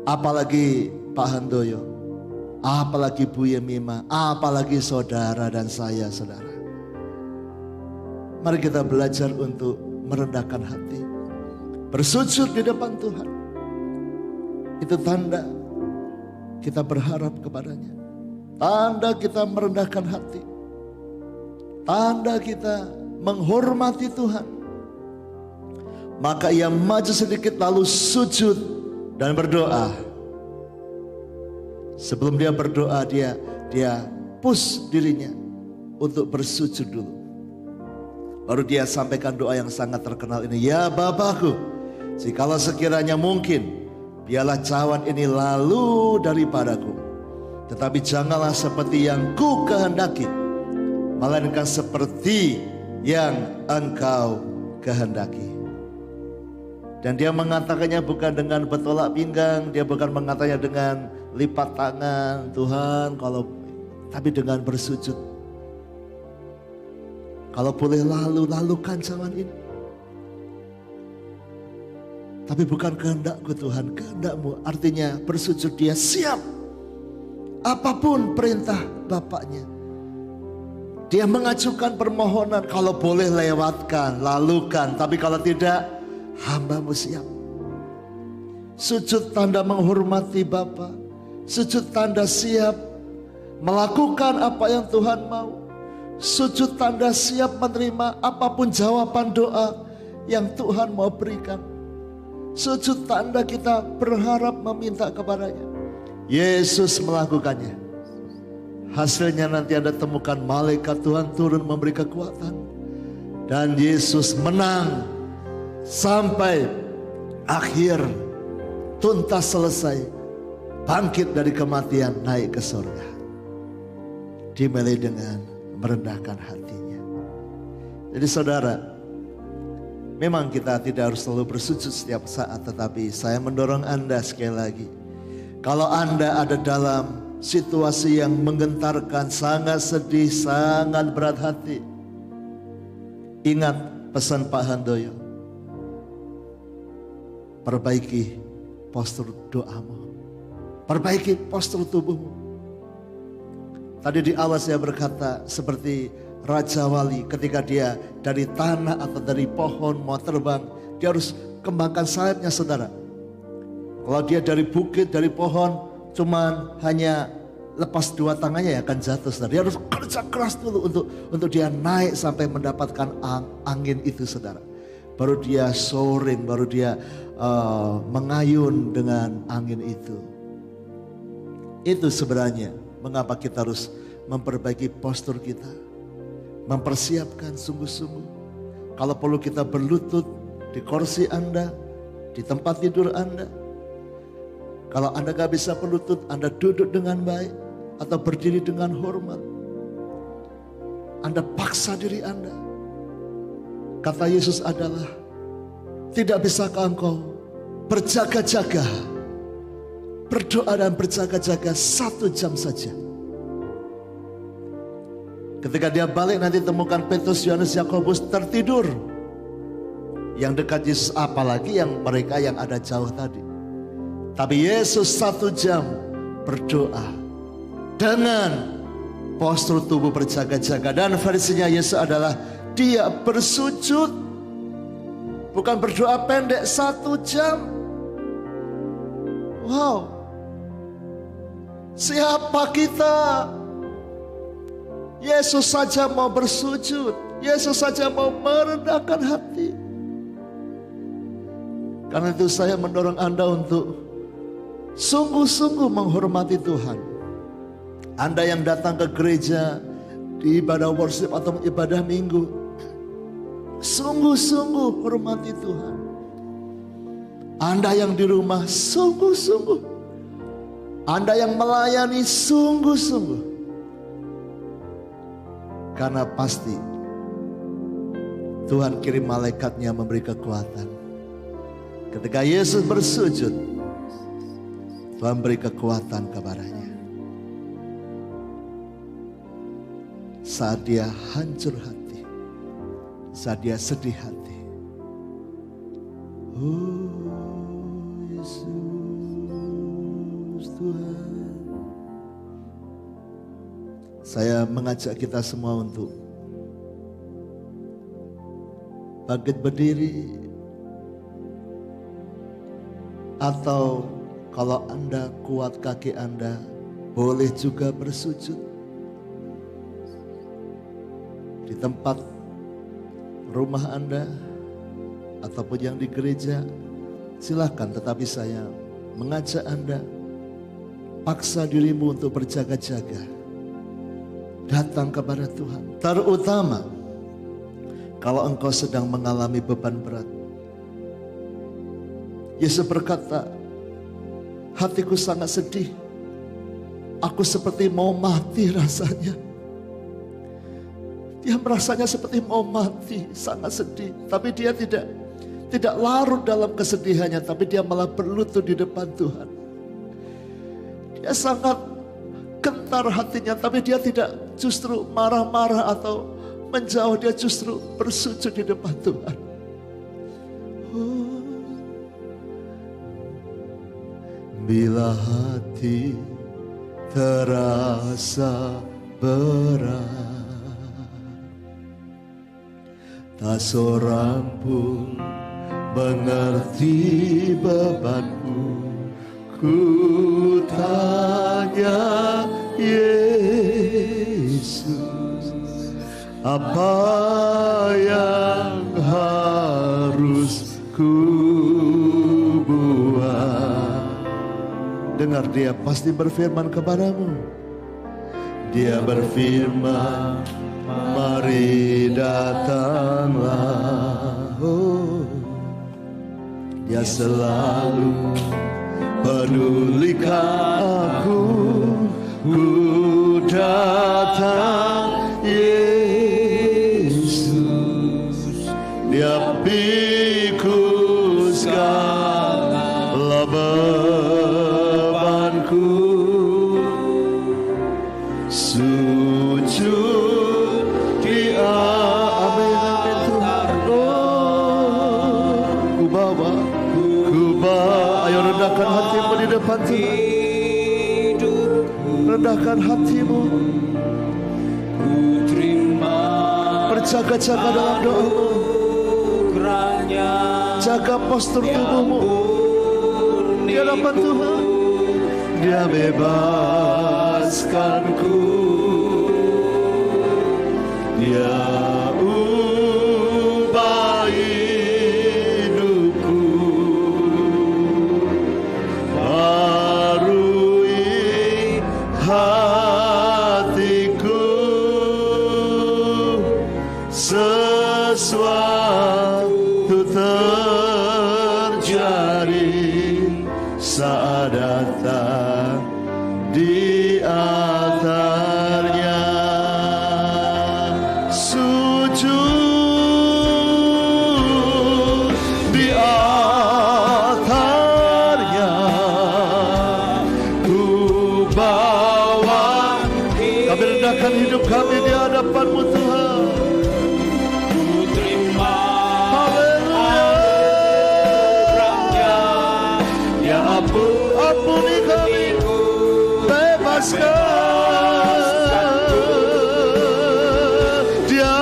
Apalagi Pak Handoyo, apalagi Bu Yemima, apalagi saudara dan saya, saudara. Mari kita belajar untuk merendahkan hati, bersujud di depan Tuhan. Itu tanda kita berharap kepadanya. Tanda kita merendahkan hati. Tanda kita menghormati Tuhan. Maka ia maju sedikit lalu sujud dan berdoa. Sebelum dia berdoa, dia push dirinya untuk bersujud dulu. Baru dia sampaikan doa yang sangat terkenal ini. Ya Bapakku, jikalau sekiranya mungkin, biarlah cawan ini lalu daripadaku. Tetapi janganlah seperti yang ku kehendaki, melainkan seperti yang Engkau kehendaki. Dan dia mengatakannya bukan dengan bertolak pinggang, dia bukan mengatakannya dengan lipat tangan, Tuhan kalau, tapi dengan bersujud. Kalau boleh lalukan cawan ini. Tapi bukan kehendakku Tuhan, kehendakmu. Artinya bersujud dia siap. Apapun perintah Bapaknya. Dia mengajukan permohonan, kalau boleh lewatkan, lalukan. Tapi kalau tidak, hamba-Mu siap. Sujud tanda menghormati Bapa. Sujud tanda siap melakukan apa yang Tuhan mau. Sujud tanda siap menerima apapun jawaban doa yang Tuhan mau berikan. Sujud tanda kita berharap meminta kepadanya. Yesus melakukannya. Hasilnya nanti Anda temukan malaikat Tuhan turun memberi kekuatan. Dan Yesus menang sampai akhir, tuntas selesai, bangkit dari kematian, naik ke surga. Dimulai dengan merendahkan hatinya. Jadi saudara, memang kita tidak harus selalu bersujud setiap saat, tetapi saya mendorong Anda sekali lagi. Kalau Anda ada dalam situasi yang menggentarkan, sangat sedih, sangat berat hati, ingat pesan Pak Handoyo. Perbaiki postur doamu. Perbaiki postur tubuhmu. Tadi di awal saya berkata seperti Raja Wali ketika dia dari tanah atau dari pohon mau terbang, dia harus kembangkan sayapnya saudara. Kalau dia dari bukit, dari pohon, cuman hanya lepas dua tangannya ya akan jatuh, saudara. Dia harus kerja keras dulu untuk dia naik sampai mendapatkan angin itu, saudara. Baru dia soaring, baru dia mengayun dengan angin itu. Itu sebenarnya mengapa kita harus memperbaiki postur kita. Mempersiapkan sungguh-sungguh. Kalau perlu kita berlutut di kursi Anda, di tempat tidur Anda. Kalau Anda gak bisa berlutut, Anda duduk dengan baik atau berdiri dengan hormat. Anda paksa diri Anda. Kata Yesus adalah, tidak bisakah engkau berjaga-jaga, berdoa dan berjaga-jaga 1 jam saja. Ketika dia balik nanti temukan Petrus, Yohanes, Yakobus tertidur. Yang dekat Yesus, apalagi yang mereka yang ada jauh tadi. Tapi Yesus 1 jam berdoa dengan postur tubuh berjaga-jaga. Dan versinya Yesus adalah dia bersujud. Bukan berdoa pendek 1 jam. Wow. Siapa kita? Yesus saja mau bersujud. Yesus saja mau merendahkan hati. Karena itu saya mendorong Anda untuk sungguh-sungguh menghormati Tuhan. Anda yang datang ke gereja di ibadah worship atau ibadah minggu, sungguh-sungguh hormati Tuhan. Anda yang di rumah, sungguh-sungguh. Anda yang melayani, sungguh-sungguh. Karena pasti Tuhan kirim malaikatnya memberi kekuatan. Ketika Yesus bersujud, Tuhan beri kekuatan kepadanya. Saat dia hancur hati, saat dia sedih hati. Oh Yesus Tuhan. Saya mengajak kita semua untuk bangkit berdiri. Atau kalau Anda kuat kaki Anda, boleh juga bersujud. Di tempat rumah Anda, ataupun yang di gereja, silakan. Tetapi saya mengajak Anda, paksa dirimu untuk berjaga-jaga. Datang kepada Tuhan. Terutama kalau engkau sedang mengalami beban berat. Yesus berkata, hatiku sangat sedih. Aku seperti mau mati rasanya. Dia merasanya seperti mau mati, sangat sedih. Tapi dia tidak larut dalam kesedihannya, tapi dia malah berlutut di depan Tuhan. Dia sangat gentar hatinya, tapi dia tidak justru marah-marah atau menjauh. Dia justru bersujud di depan Tuhan. Oh. Bila hati terasa berat, tak seorang pun mengerti bebanku. Ku tanya Yesus, apa yang harus ku buat? Dengar, dia pasti berfirman kepadamu. Dia berfirman, mari datanglah. Oh, dia selalu pedulikan aku. Ku datang Yesus, dia pikul segala bebanku. Sujud dia, amin amin Tuhan. Oh, ku bawa, ayo rendahkan hatimu di depan Tuhan. Rendahkan hatimu. Berjaga-jaga dalam doamu. Jaga postur tubuhmu. Dia adalah hadapan Tuhan. Dia bebaskanku, Dia ubah hidupku, barui hatiku, sesuatu terjadi saat datang di altarnya. Sujud di altarnya, ku bawa. Kami rendahkan hidup kami di hadapan-Mu Tuhan. Ampuni kami, bebaskan Dia.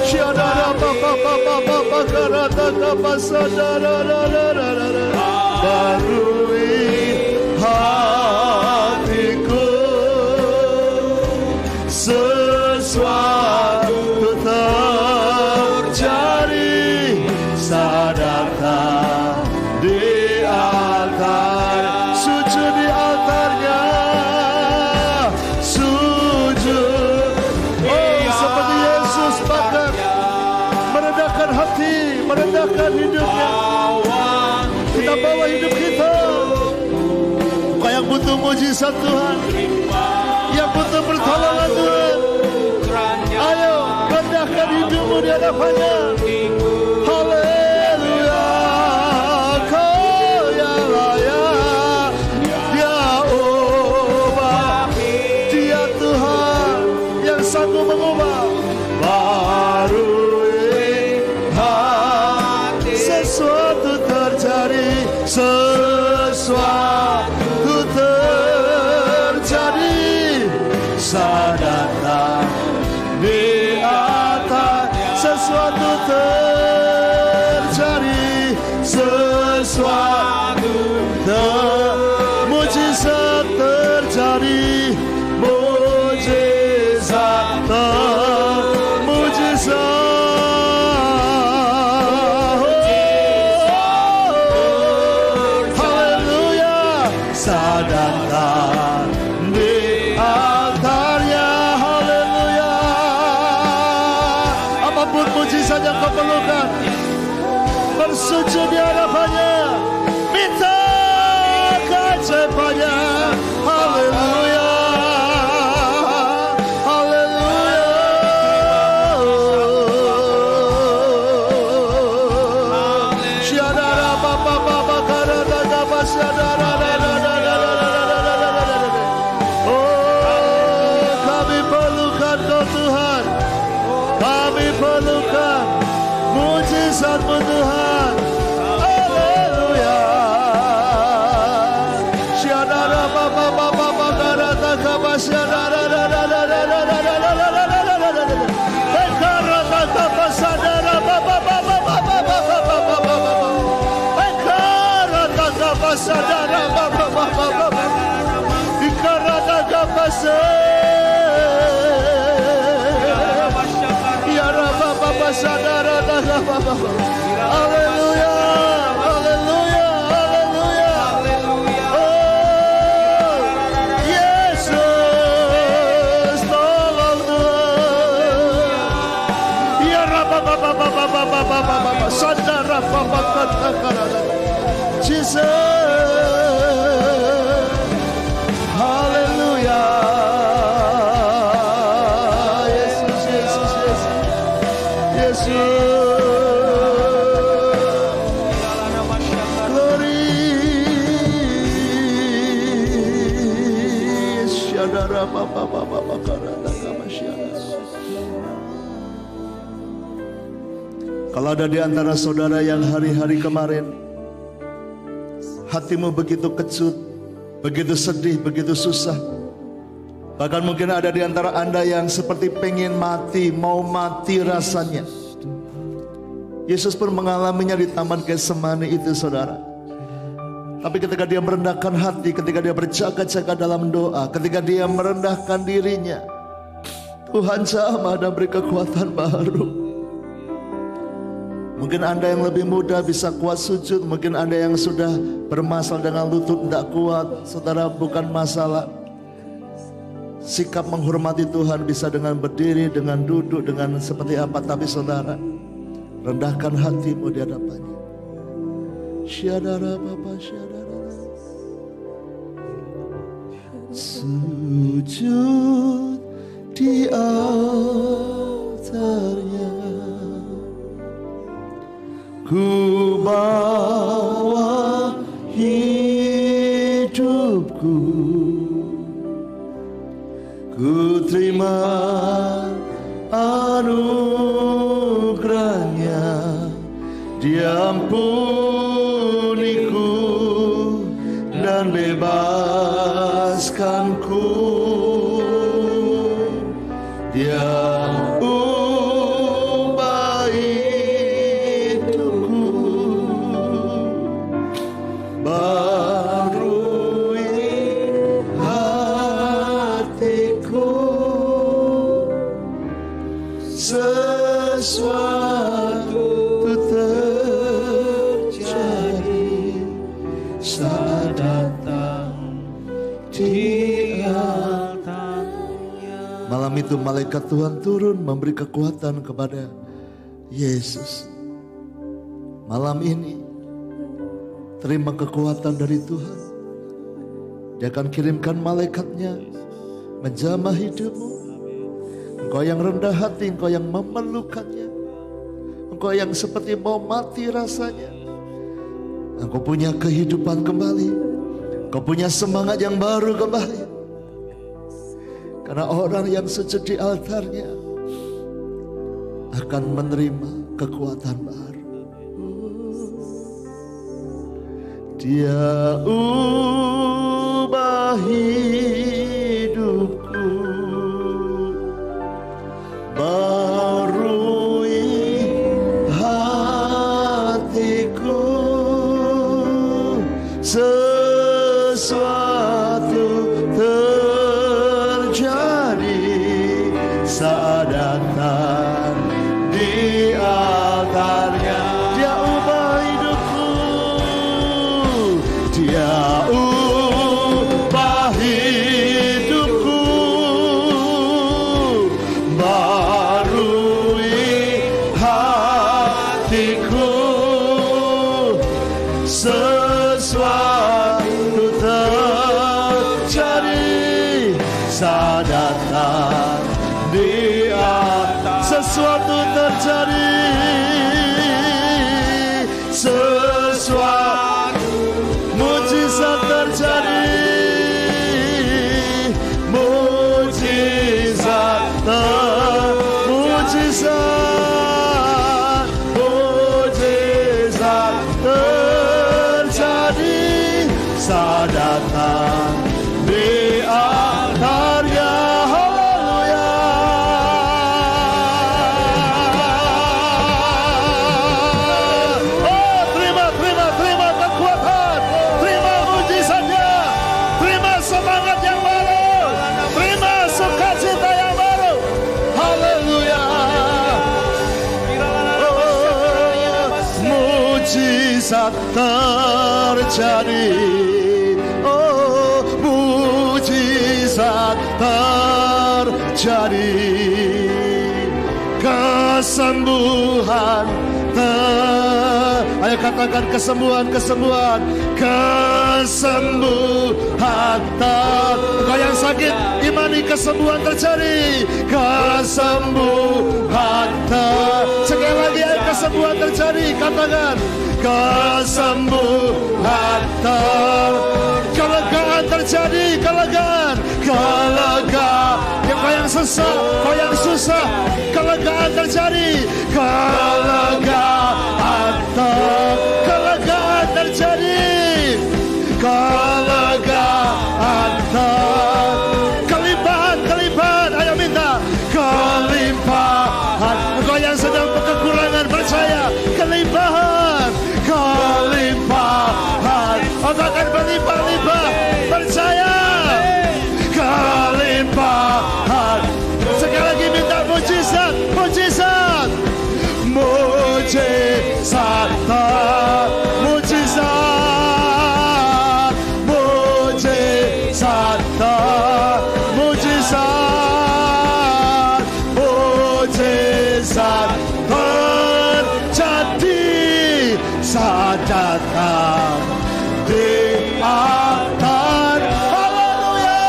Syadara bapa karata kapasadara barui hatiku, sesuatu terjadi saat datang di altar. Sujud di altarnya, sujud. Oh, seperti Yesus bahkan merendahkan hati, merendahkan hidupnya. Kita bawa hidup kita. Engkau yang butuh mujizat Tuhan, yang butuh pertolongan Tuhan, ayo rendahkan hidupmu di hadapannya. Haleluya, Kau yang layak. Dia ubah, Dia Tuhan yang sanggup mengubah. Barui hati, sesuatu terjadi, sesuatu terjadi saat datang di atas. Sesuatu terjadi, sesuatu mujizat terjadi, mujizat haleluya, saat datang di altarnya. Haleluya. Apapun mujizat yang kau perlukan, bersujud di hadapannya, minta keajaibannya. Haleluya, haleluya. Syadara bapa karata kapa syadara. Oh, kami perlukan Kau Tuhan, kami perlukan mujizat-Mu Tuhan. Haleluya. Syadara bapa karata kapa syadara. Karata kapa syadara bapa. Karata kapa syadara bapa. Karata kapa sadara daga baba. Haleluya, haleluya, haleluya. Oh, Yesus tolong Tuhan. Ya Rabba baba sadara baba kata. Jesus. Haleluya. Kalau ada di antara saudara yang hari-hari kemarin hatimu begitu kecut, begitu sedih, begitu susah, bahkan mungkin ada di antara Anda yang seperti pengen mati, mau mati rasanya. Yesus pun mengalaminya di Taman Getsemani itu, saudara. Tapi ketika dia merendahkan hati, ketika dia berjaga-jaga dalam doa, ketika dia merendahkan dirinya, Tuhan jamah dan beri kekuatan baru. Mungkin Anda yang lebih muda bisa kuat sujud, mungkin Anda yang sudah bermasalah dengan lutut tidak kuat, saudara, bukan masalah. Sikap menghormati Tuhan bisa dengan berdiri, dengan duduk, dengan seperti apa. Tapi saudara, rendahkan hatimu di hadapannya. Syadara Bapa, syadara. Sujud di altarnya, ku bawa hidupku, ku terima anugerahnya, diampuniku dan bebaskanku. Dia ubah hidupku, barui hatiku, sesuatu terjadi saat datang di altarnya. Malam itu malaikat Tuhan turun memberi kekuatan kepada Yesus. Malam ini terima kekuatan dari Tuhan. Dia akan kirimkan malaikatnya menjamah hidupmu. Engkau yang rendah hati, engkau yang memerlukannya, engkau yang seperti mau mati rasanya, engkau punya kehidupan kembali, engkau punya semangat yang baru kembali. Karena orang yang sujud di altarnya akan menerima kekuatan baru. Dia ubah hidupku, barui hatiku, sesuatu terjadi saat datang di altarnya. Dia ubah hidupku, dia ubah hidupku, barui hatiku, sesuatu terjadi saat datang di atas. Sesuatu terjadi, sesuatu mujizat terjadi, mujizat mujizat mujizat terjadi saat datang di altarnya. Haleluya. Oh, terima kekuatan, terima mujizatnya, terima semangat yang baru, terima sukacita yang baru. Haleluya. Oh, mujizat terjadi. Oh, mujizat terjadi. Kesembuhan ayo katakan kesembuhan, kesembuhan, kesembuhan. Engkau yang sakit, imani kesembuhan terjadi, kesembuhan sekali lagi, kesembuhan terjadi. Katakan kesembuhan kelegaan terjadi, kelegaan. Kau yang sesak, kau yang susah, kelegaan terjadi, kelegaan terjadi, kelegaan, kelimpahan, ayo minta kelimpahan. Engkau yang sedang kekurangan, percaya kelimpahan. Aku akan berlimpah-limpah. Percaya. Kelimpahan. Sekali lagi minta mujizat. Mujizat. Mujizat. Mujizat. Mujizat. Mujizat. Mujizat. Terjadi saat datang di atas. Haleluya.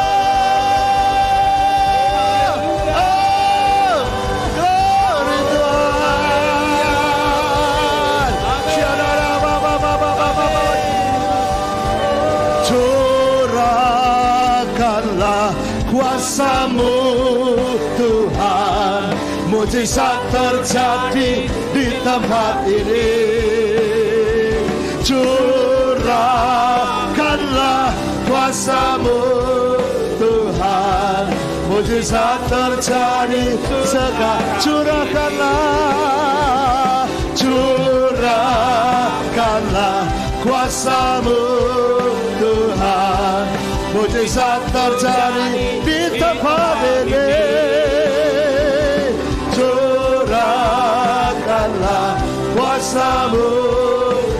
Oh, glory Tuhan. Curahkanlah kuasa-Mu Tuhan, mujizat terjadi di tempat ini. Curahkanlah kuasa-Mu Tuhan, mujizat terjadi sekarang. Curahkanlah, curahkanlah kuasa-Mu Tuhan, mujizat terjadi di tempat ini. Curahkanlah kuasa-Mu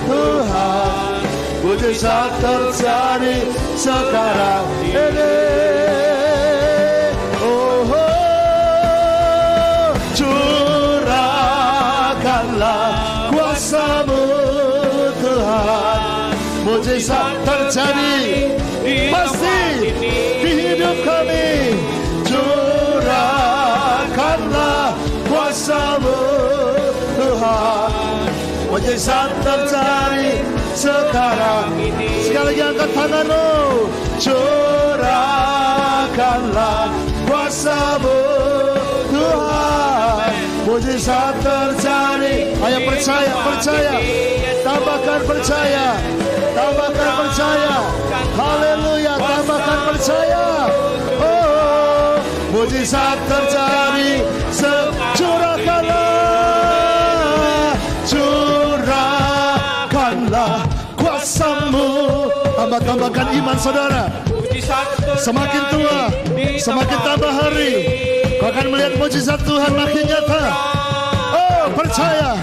Tuhan, mujizat terjadi sekarang ini. Oh, curahkanlah kuasa-Mu Tuhan, mujizat terjadi pasti di hidup kami. Curahkanlah kuasa-Mu Tuhan, mujizat terjadi sekarang. Sekali lagi angkat tanganmu. Curahkanlah kuasa-Mu Tuhan, mujizat terjadi. Ayo percaya, percaya. Tambahkan percaya. Tambahkan percaya. Haleluya, tambahkan percaya. Oh, mujizat terjadi. Curahkanlah, curahkanlah kuasa-Mu. Tambahkan iman saudara. Semakin tua, semakin tambah hari, kau akan melihat mujizat Tuhan makin nyata. Oh, percaya.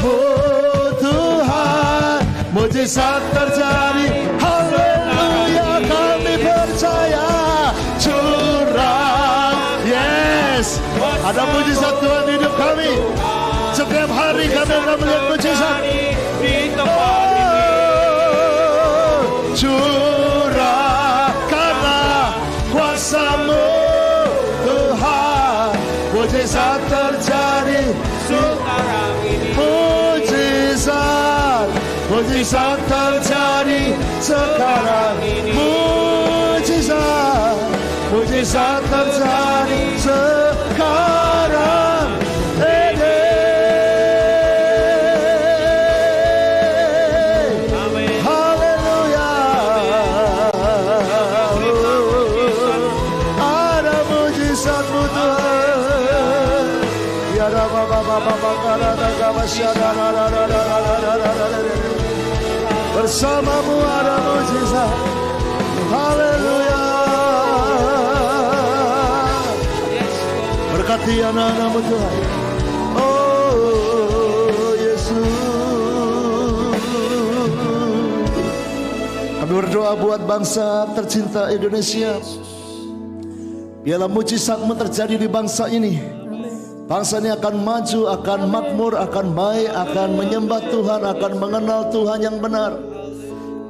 Oh Tuhan, mujizat terjadi. Haleluya, kami percaya. Curah, yes, ada mujizat Tuhan di hidup kami. Setiap hari kami akan melihat mujizat. Curahkanlah kuasa-Mu Tuhan, mujizat terjadi sekarang ini. Mujizat, mujizat terjadi sekarang ini. Mujizat, mujizat terjadi sekarang ini. Haleluya. Ada mujizat-Mu Tuhan. Ya bersama-Mu ada mujizat. Haleluya. Berkati anak-anak-Mu Tuhan. Oh Yesus. Kami berdoa buat bangsa tercinta Indonesia. Biarlah mujizat-Mu terjadi di bangsa ini. Bangsa ini akan maju, akan makmur, akan baik, akan menyembah Tuhan, akan mengenal Tuhan yang benar.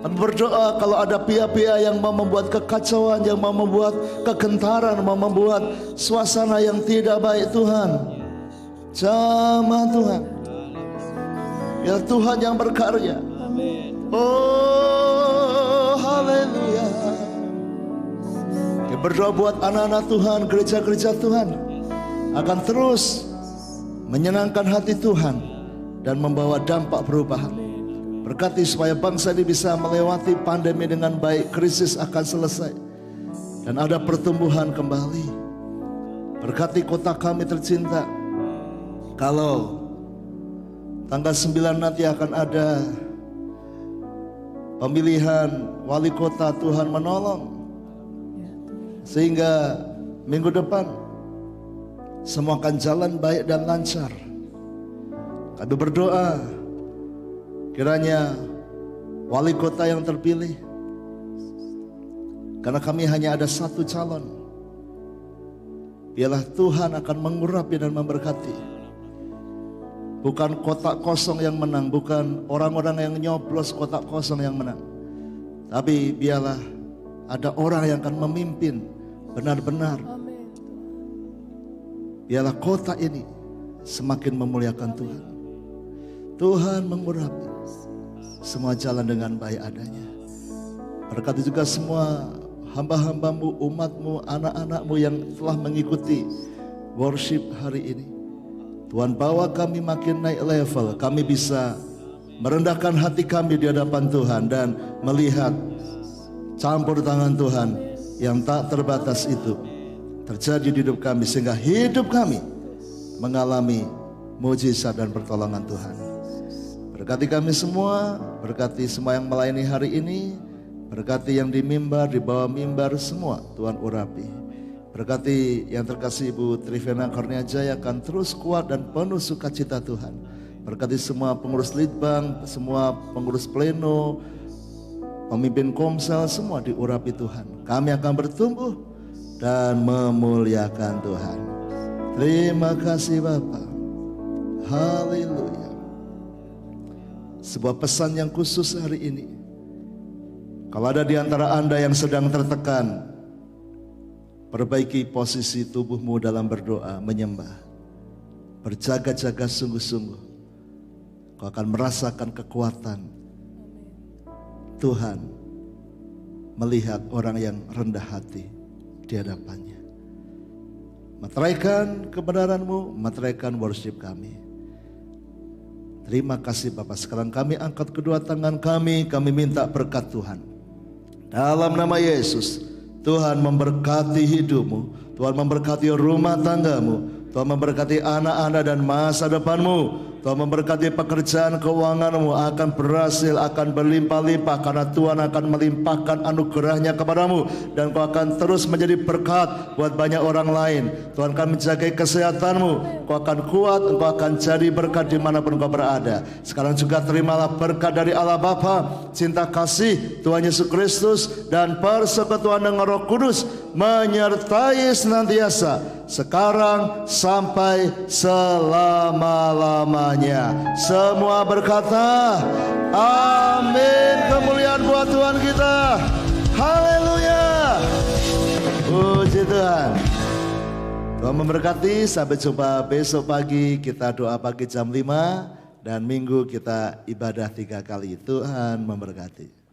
Kami berdoa kalau ada pihak-pihak yang mau membuat kekacauan, yang mau membuat kegentaran, mau membuat suasana yang tidak baik, Tuhan, jamah Tuhan. Biar Tuhan yang berkarya. Oh, haleluya. Kami berdoa buat anak-anak Tuhan, gereja-gereja Tuhan akan terus menyenangkan hati Tuhan dan membawa dampak perubahan. Berkati supaya bangsa ini bisa melewati pandemi dengan baik, krisis akan selesai dan ada pertumbuhan kembali. Berkati kota kami tercinta. Kalau tanggal 9 nanti akan ada pemilihan wali kota Tuhan menolong. Sehingga minggu depan semua akan jalan baik dan lancar. Kami berdoa kiranya wali kota yang terpilih, karena kami hanya ada satu calon, biarlah Tuhan akan mengurapi dan memberkati. Bukan kotak kosong yang menang, bukan orang-orang yang nyoblos kotak kosong yang menang, tapi biarlah ada orang yang akan memimpin benar-benar. Biarlah kota ini semakin memuliakan Tuhan. Tuhan mengurapi semua jalan dengan baik adanya. Berkati juga semua hamba-hambamu, umatmu, anak-anakmu yang telah mengikuti worship hari ini. Tuhan bawa kami makin naik level. Kami bisa merendahkan hati kami di hadapan Tuhan dan melihat campur tangan Tuhan yang tak terbatas itu terjadi di hidup kami, sehingga hidup kami mengalami mujizat dan pertolongan Tuhan. Berkati kami semua, berkati semua yang melayani hari ini, berkati yang di mimbar, di bawah mimbar, semua Tuhan urapi. Berkati yang terkasih Ibu Trivena Kurniajaya akan terus kuat dan penuh sukacita Tuhan. Berkati semua pengurus Litbang, semua pengurus pleno, pemimpin Komsel, semua diurapi Tuhan. Kami akan bertumbuh dan memuliakan Tuhan. Terima kasih Bapa. Haleluya. Sebuah pesan yang khusus hari ini. Kalau ada di antara Anda yang sedang tertekan, perbaiki posisi tubuhmu dalam berdoa, menyembah. Berjaga-jaga sungguh-sungguh. Kau akan merasakan kekuatan Tuhan melihat orang yang rendah hati di hadapannya. Meteraikan kebenaranmu, meteraikan worship kami. Terima kasih Bapak. Sekarang kami angkat kedua tangan kami minta berkat Tuhan. Dalam nama Yesus, Tuhan memberkati hidupmu, Tuhan memberkati rumah tanggamu, Tuhan memberkati anak-anak dan masa depanmu. Tuhan memberkati pekerjaan keuanganmu akan berhasil, akan berlimpah-limpah, karena Tuhan akan melimpahkan anugerahnya kepadamu, dan kau akan terus menjadi berkat buat banyak orang lain. Tuhan akan menjaga kesehatanmu, kau akan kuat, engkau akan jadi berkat dimanapun kau berada. Sekarang juga terimalah berkat dari Allah Bapa, cinta kasih Tuhan Yesus Kristus, dan persekutuan dengan Roh Kudus menyertai senantiasa sekarang sampai selama-lamanya. Semua berkata amin. Kemuliaan buat Tuhan kita. Haleluya. Puji Tuhan. Tuhan memberkati. Sampai jumpa besok pagi. Kita doa pagi jam 5, dan minggu kita ibadah 3 kali. Tuhan memberkati.